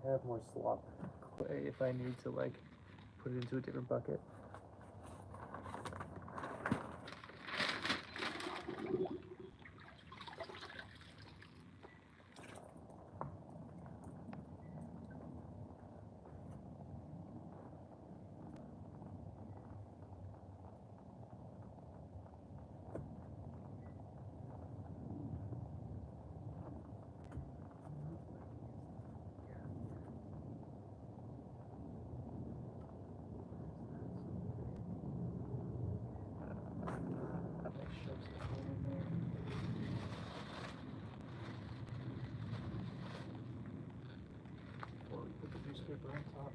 I have more slop clay if I need to like put it into a different bucket. Before we put the newspaper on top.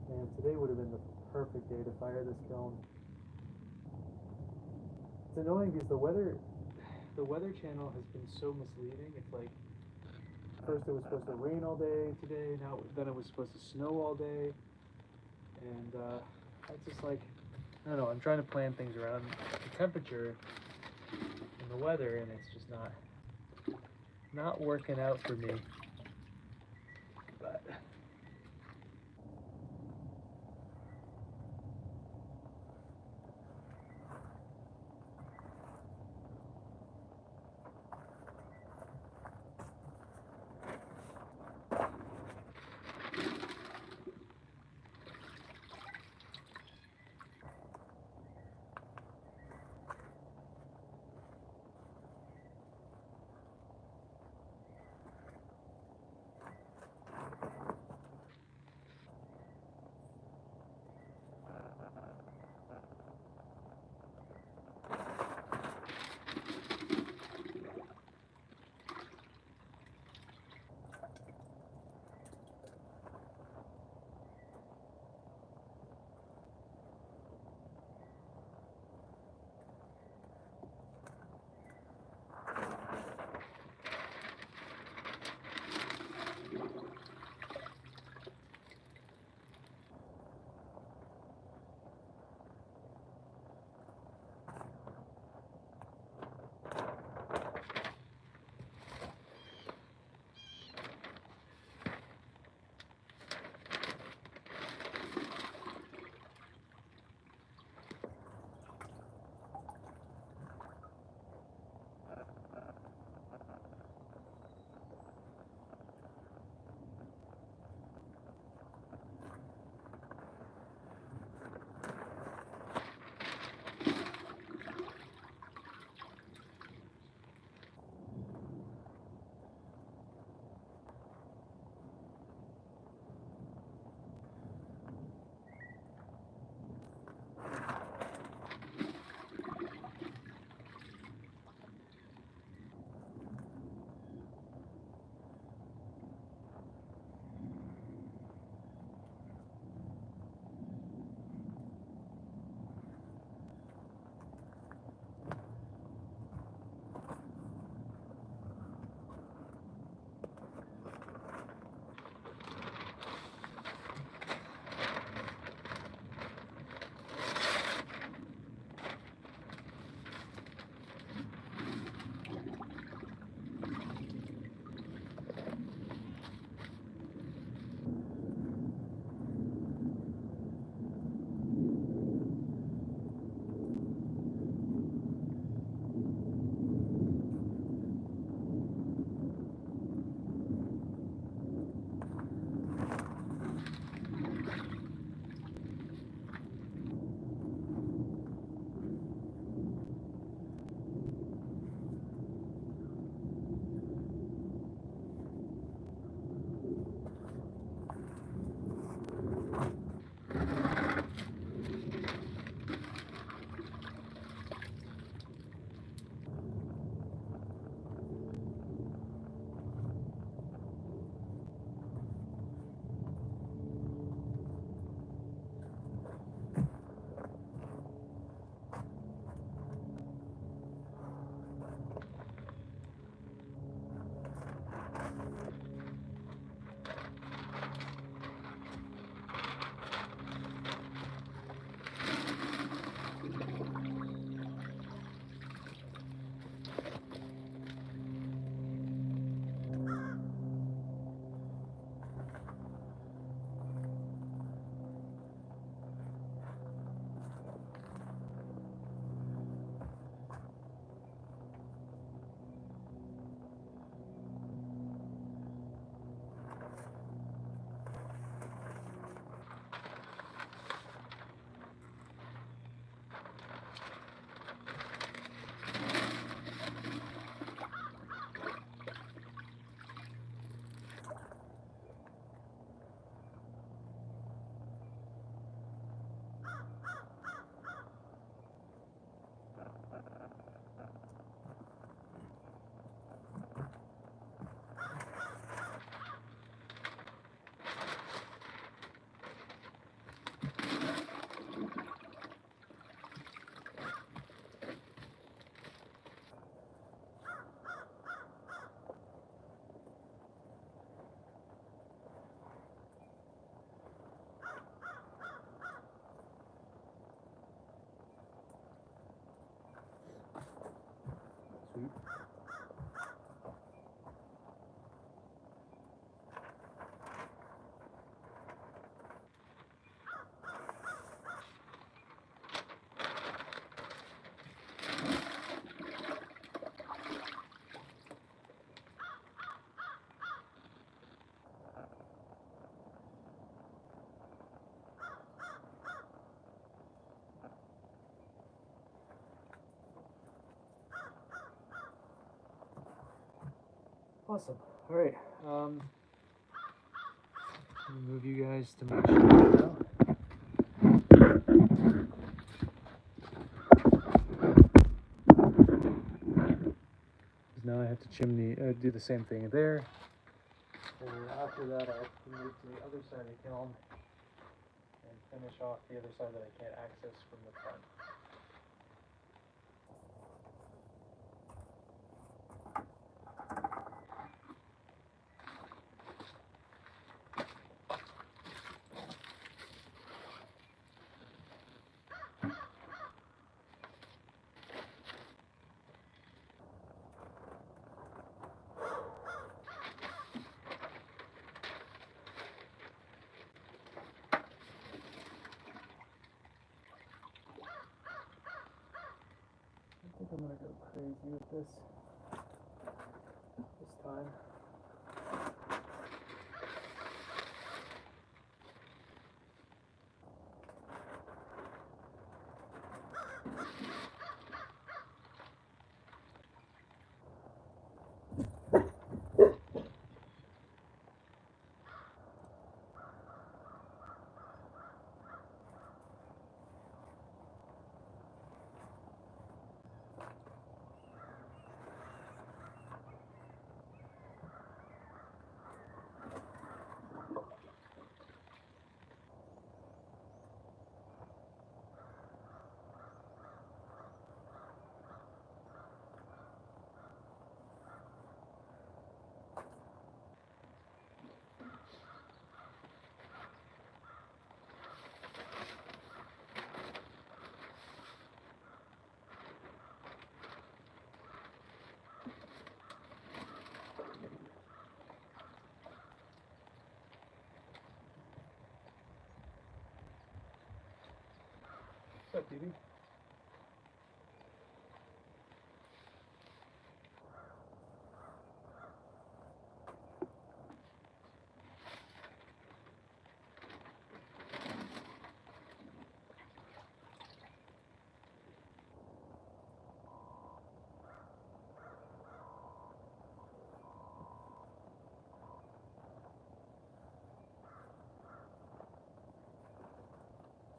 Man, today would have been the perfect day to fire this kiln. It's annoying because the weather channel has been so misleading. It's like, first it was supposed to rain all day today, then it was supposed to snow all day, and it's just like, I don't know, I'm trying to plan things around the temperature and the weather, and it's just not working out for me. But Awesome. All right. Let me move you guys to my chimney now. Now I have to do the same thing there. And then after that, I have to move to the other side of the kiln and finish off the other side that I can't access from the front. I think I'm gonna go crazy with this time. What's up, DB?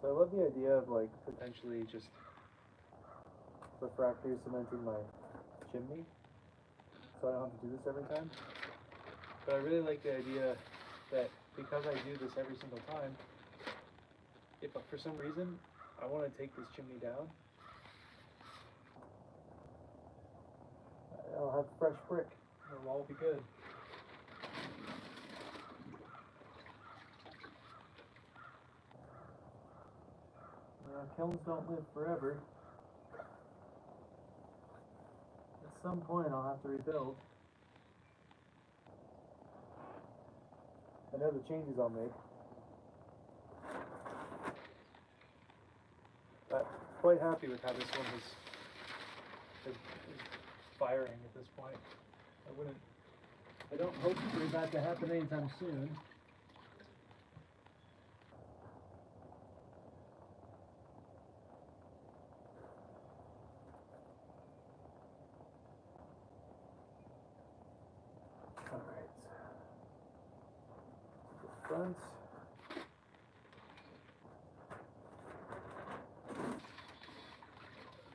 So I love the idea of like potentially just refractory cementing my chimney, so I don't have to do this every time. But I really like the idea that because I do this every single time, if for some reason I want to take this chimney down, I'll have fresh brick. It'll all be good. Kilns don't live forever. At some point I'll have to rebuild. I know the changes I'll make. But quite happy with how this one is firing at this point. I don't hope for that to happen anytime soon. Alright. The front.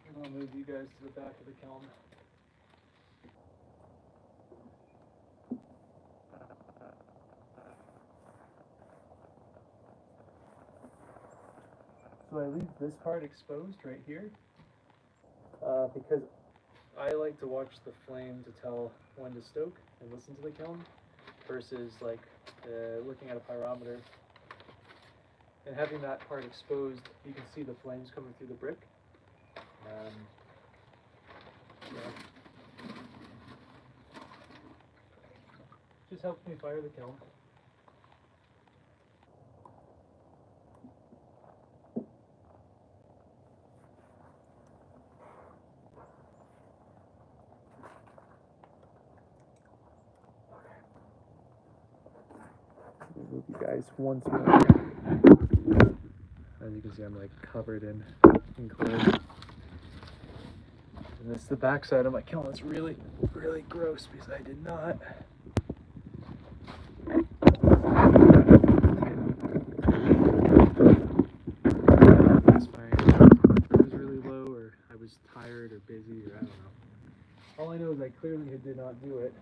And I'll move you guys to the back of the kiln. So I leave this part exposed right here because I like to watch the flame to tell when to stoke and listen to the kiln versus like looking at a pyrometer. And having that part exposed, you can see the flames coming through the brick. Yeah. Just helps me fire the kiln. Move you guys once more. As you can see, I'm like covered in clay. And this is the back side of my kiln. It's really, really gross because I did not tired or busy, or I don't know. All I know is I clearly did not do it.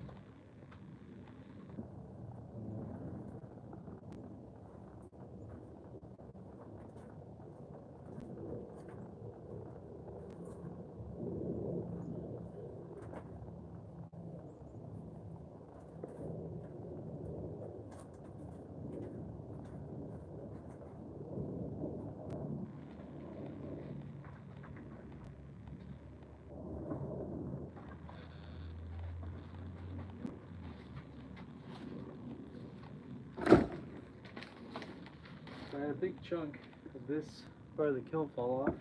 I had a big chunk of this part of the kiln fall off.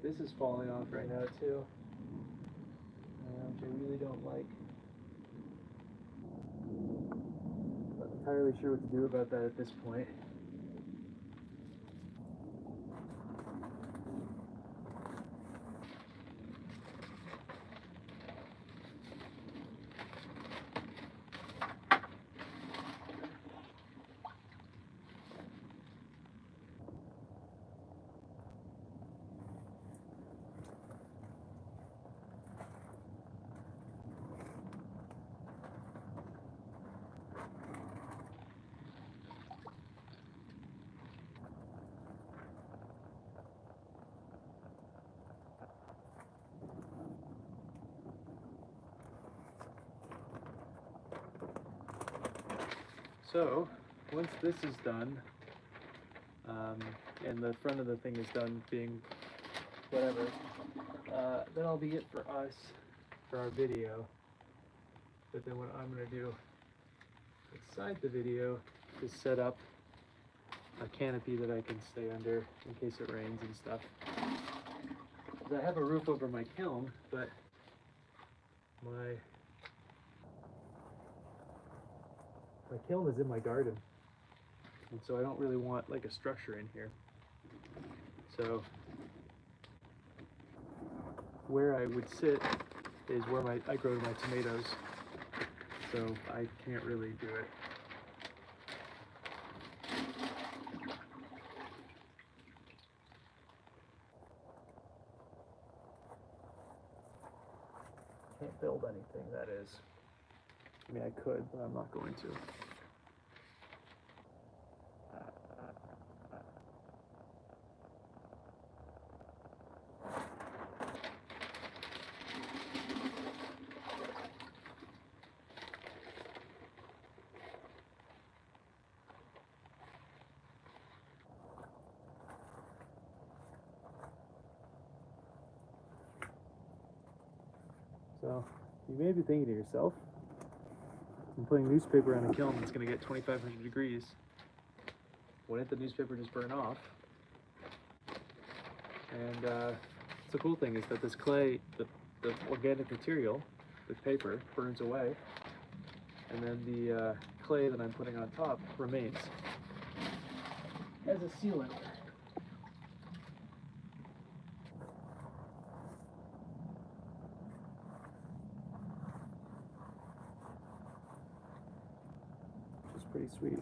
This is falling off right now too, which I really don't like. Not entirely sure what to do about that at this point. So, once this is done, and the front of the thing is done being whatever, that'll be it for us, for our video. But then what I'm going to do inside the video is set up a canopy that I can stay under in case it rains and stuff. 'Cause I have a roof over my kiln, but my kiln is in my garden, and so I don't really want like a structure in here. So where I would sit is where I grow my tomatoes, so I can't really do it. Can't build anything, that is. I mean, I could, but I'm not going to. So, you may be thinking to yourself, I'm putting newspaper on a kiln that's going to get 2,500 degrees. Why didn't the newspaper just burn off? And the cool thing is that this clay, the organic material, the paper, burns away, and then the clay that I'm putting on top remains as a sealant. Which is pretty sweet.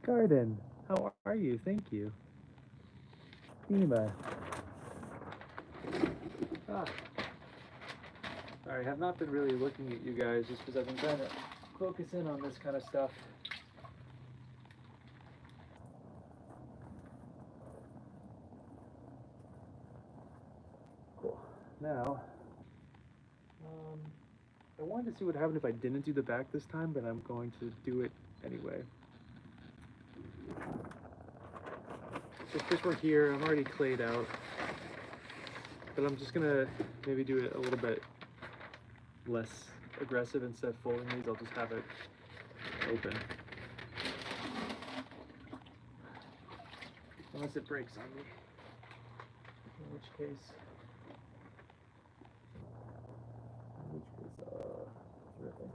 Garden, how are you? Thank you. Nima. Sorry, I have not been really looking at you guys just because I've been trying to focus in on this kind of stuff. Cool. Now, I wanted to see what happened if I didn't do the back this time, but I'm going to do it anyway. Just because we're here, I'm already clayed out, but I'm just gonna maybe do it a little bit less aggressive, instead of folding these, I'll just have it open. Unless it breaks on me, in which case, ripping.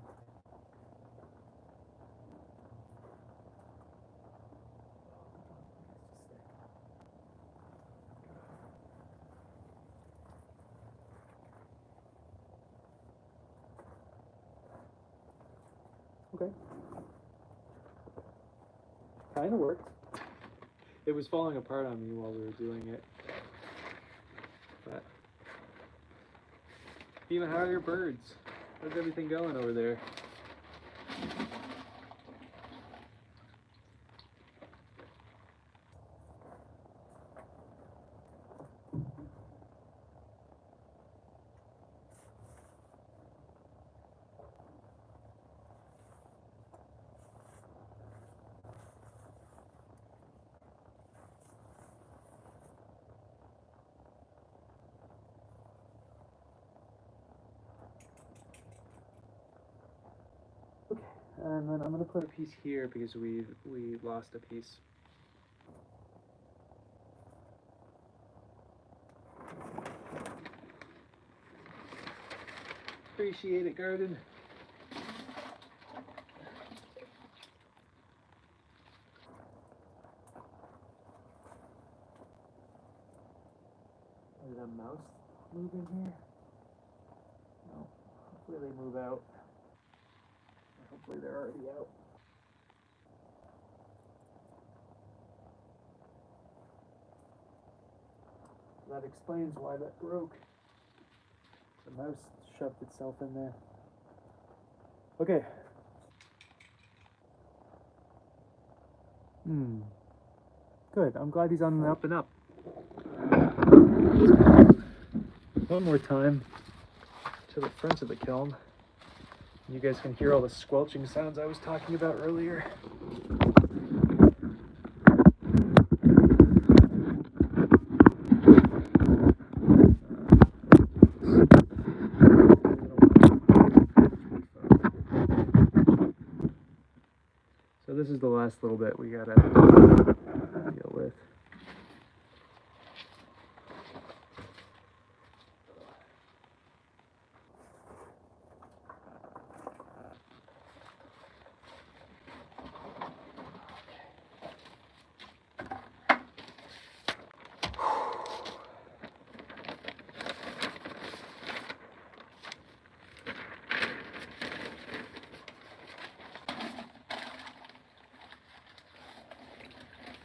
Okay. Kind of worked. It was falling apart on me while we were doing it. But Fema, how are your birds? How's everything going over there? And then I'm going to put a piece here because we lost a piece. Appreciate it, garden. Is a mouse moving here? No. Hopefully they move out. Hopefully they're already out. That explains why that broke. The mouse shoved itself in there. Okay. Good. I'm glad he's on the up and up. One more time to the front of the kiln. You guys can hear all the squelching sounds I was talking about earlier. So this is the last little bit we gotta deal with.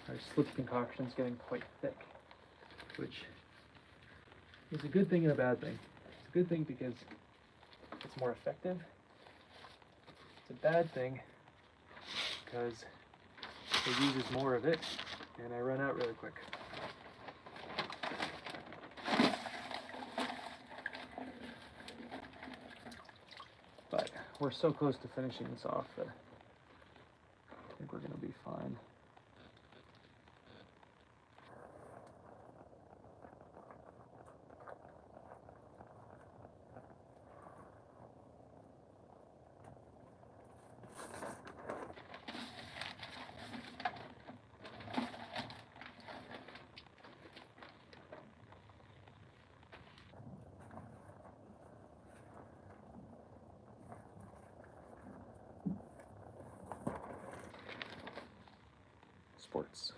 Our slip concoction is getting quite thick, which is a good thing and a bad thing. It's a good thing because it's more effective. It's a bad thing because it uses more of it and I run out really quick. But we're so close to finishing this off that I think we're going to be fine. Sports.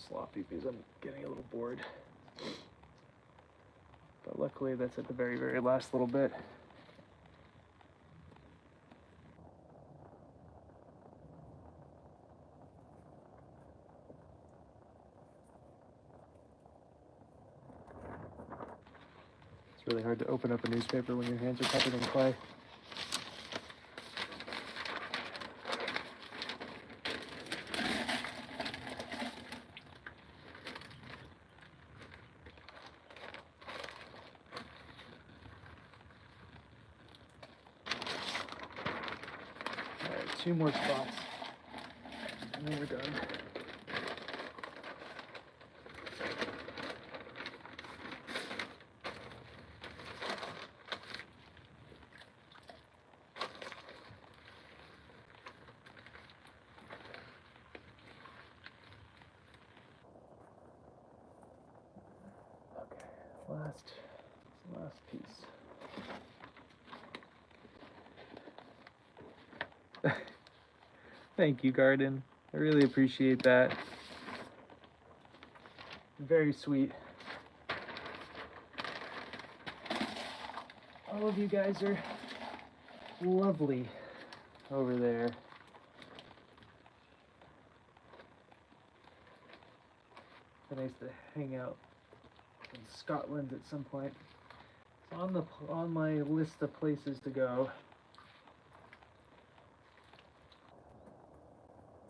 Sloppy because I'm getting a little bored. But luckily that's at the very, very last little bit. It's really hard to open up a newspaper when your hands are covered in clay. Alright, 2 more spots. And then we're done. Last piece. Thank you, Garden. I really appreciate that. Very sweet. All of you guys are lovely over there. It's nice to hang out in Scotland at some point. It's on my list of places to go.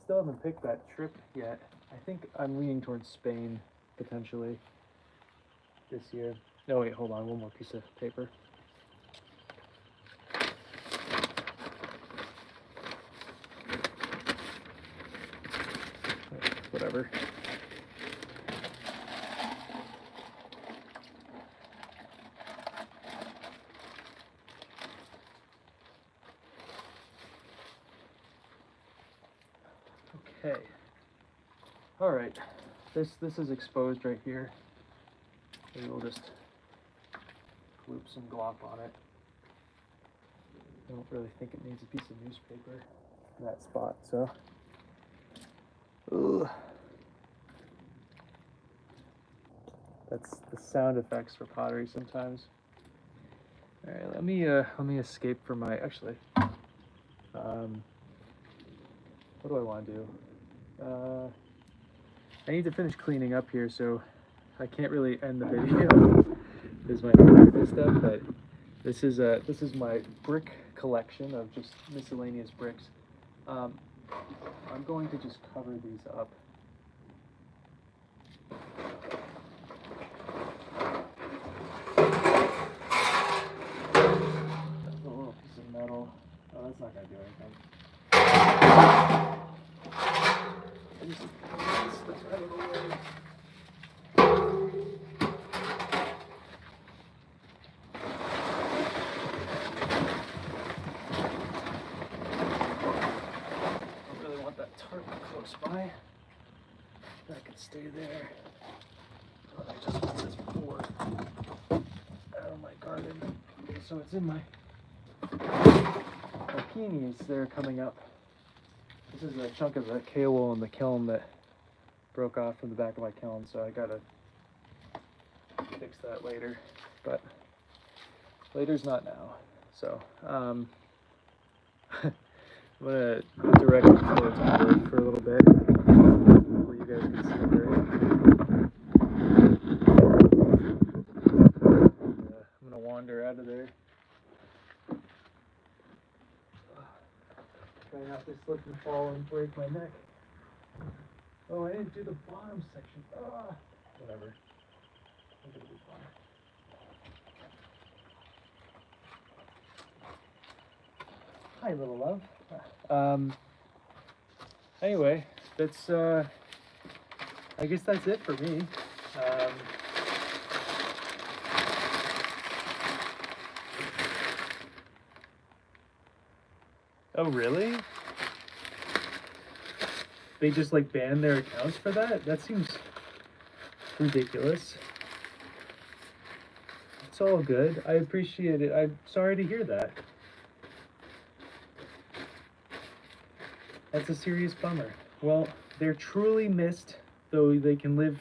Still haven't picked that trip yet. I think I'm leaning towards Spain potentially this year. No, wait, hold on. One more piece of paper. Whatever. Okay. All right. This is exposed right here. Maybe we'll just loop some glop on it. I don't really think it needs a piece of newspaper in that spot, so. Ooh. That's the sound effects for pottery sometimes. All right, let me escape from my, actually, what do I want to do? I need to finish cleaning up here, so I can't really end the video. This is my favorite stuff, but this is my brick collection of just miscellaneous bricks. I'm going to just cover these up. That's a little piece of metal. Oh, that's not gonna do anything. That's out of the way. Close by. That can stay there. Oh, I just put this board out of my garden, so it's in my zucchinis. They're coming up. This is a chunk of the kale wool in the kiln that broke off from the back of my kiln, so I gotta fix that later. But later's not now. So I'm gonna direct it towards my work for a little bit. Hopefully you guys can see it great. I'm gonna wander out of there. Try not to slip and fall and break my neck. Oh, I didn't do the bottom section. Whatever. I think it'll be fine. Hi, little love. Anyway, that's I guess that's it for me. Oh, really? They just like banned their accounts for that? That seems ridiculous. It's all good. I appreciate it. I'm sorry to hear that. That's a serious bummer. Well, they're truly missed, though they can live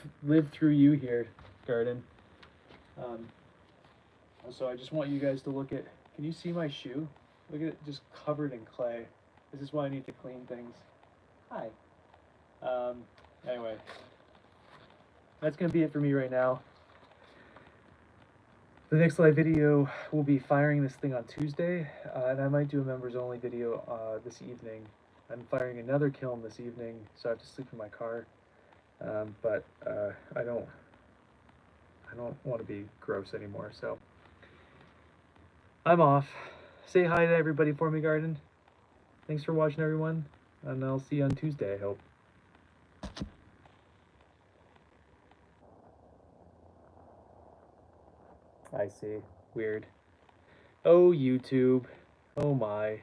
through you here, Garden. So I just want you guys to look at, can you see my shoe? Look at it just covered in clay. This is why I need to clean things. Hi. Anyway, that's gonna be it for me right now. The next live video will be firing this thing on Tuesday, and I might do a members only video this evening. I'm firing another kiln this evening, so I have to sleep in my car. But I don't want to be gross anymore, so I'm off. Say hi to everybody for me, Garden. Thanks for watching, everyone, and I'll see you on Tuesday, I hope. I see. Weird. Oh, YouTube. Oh my.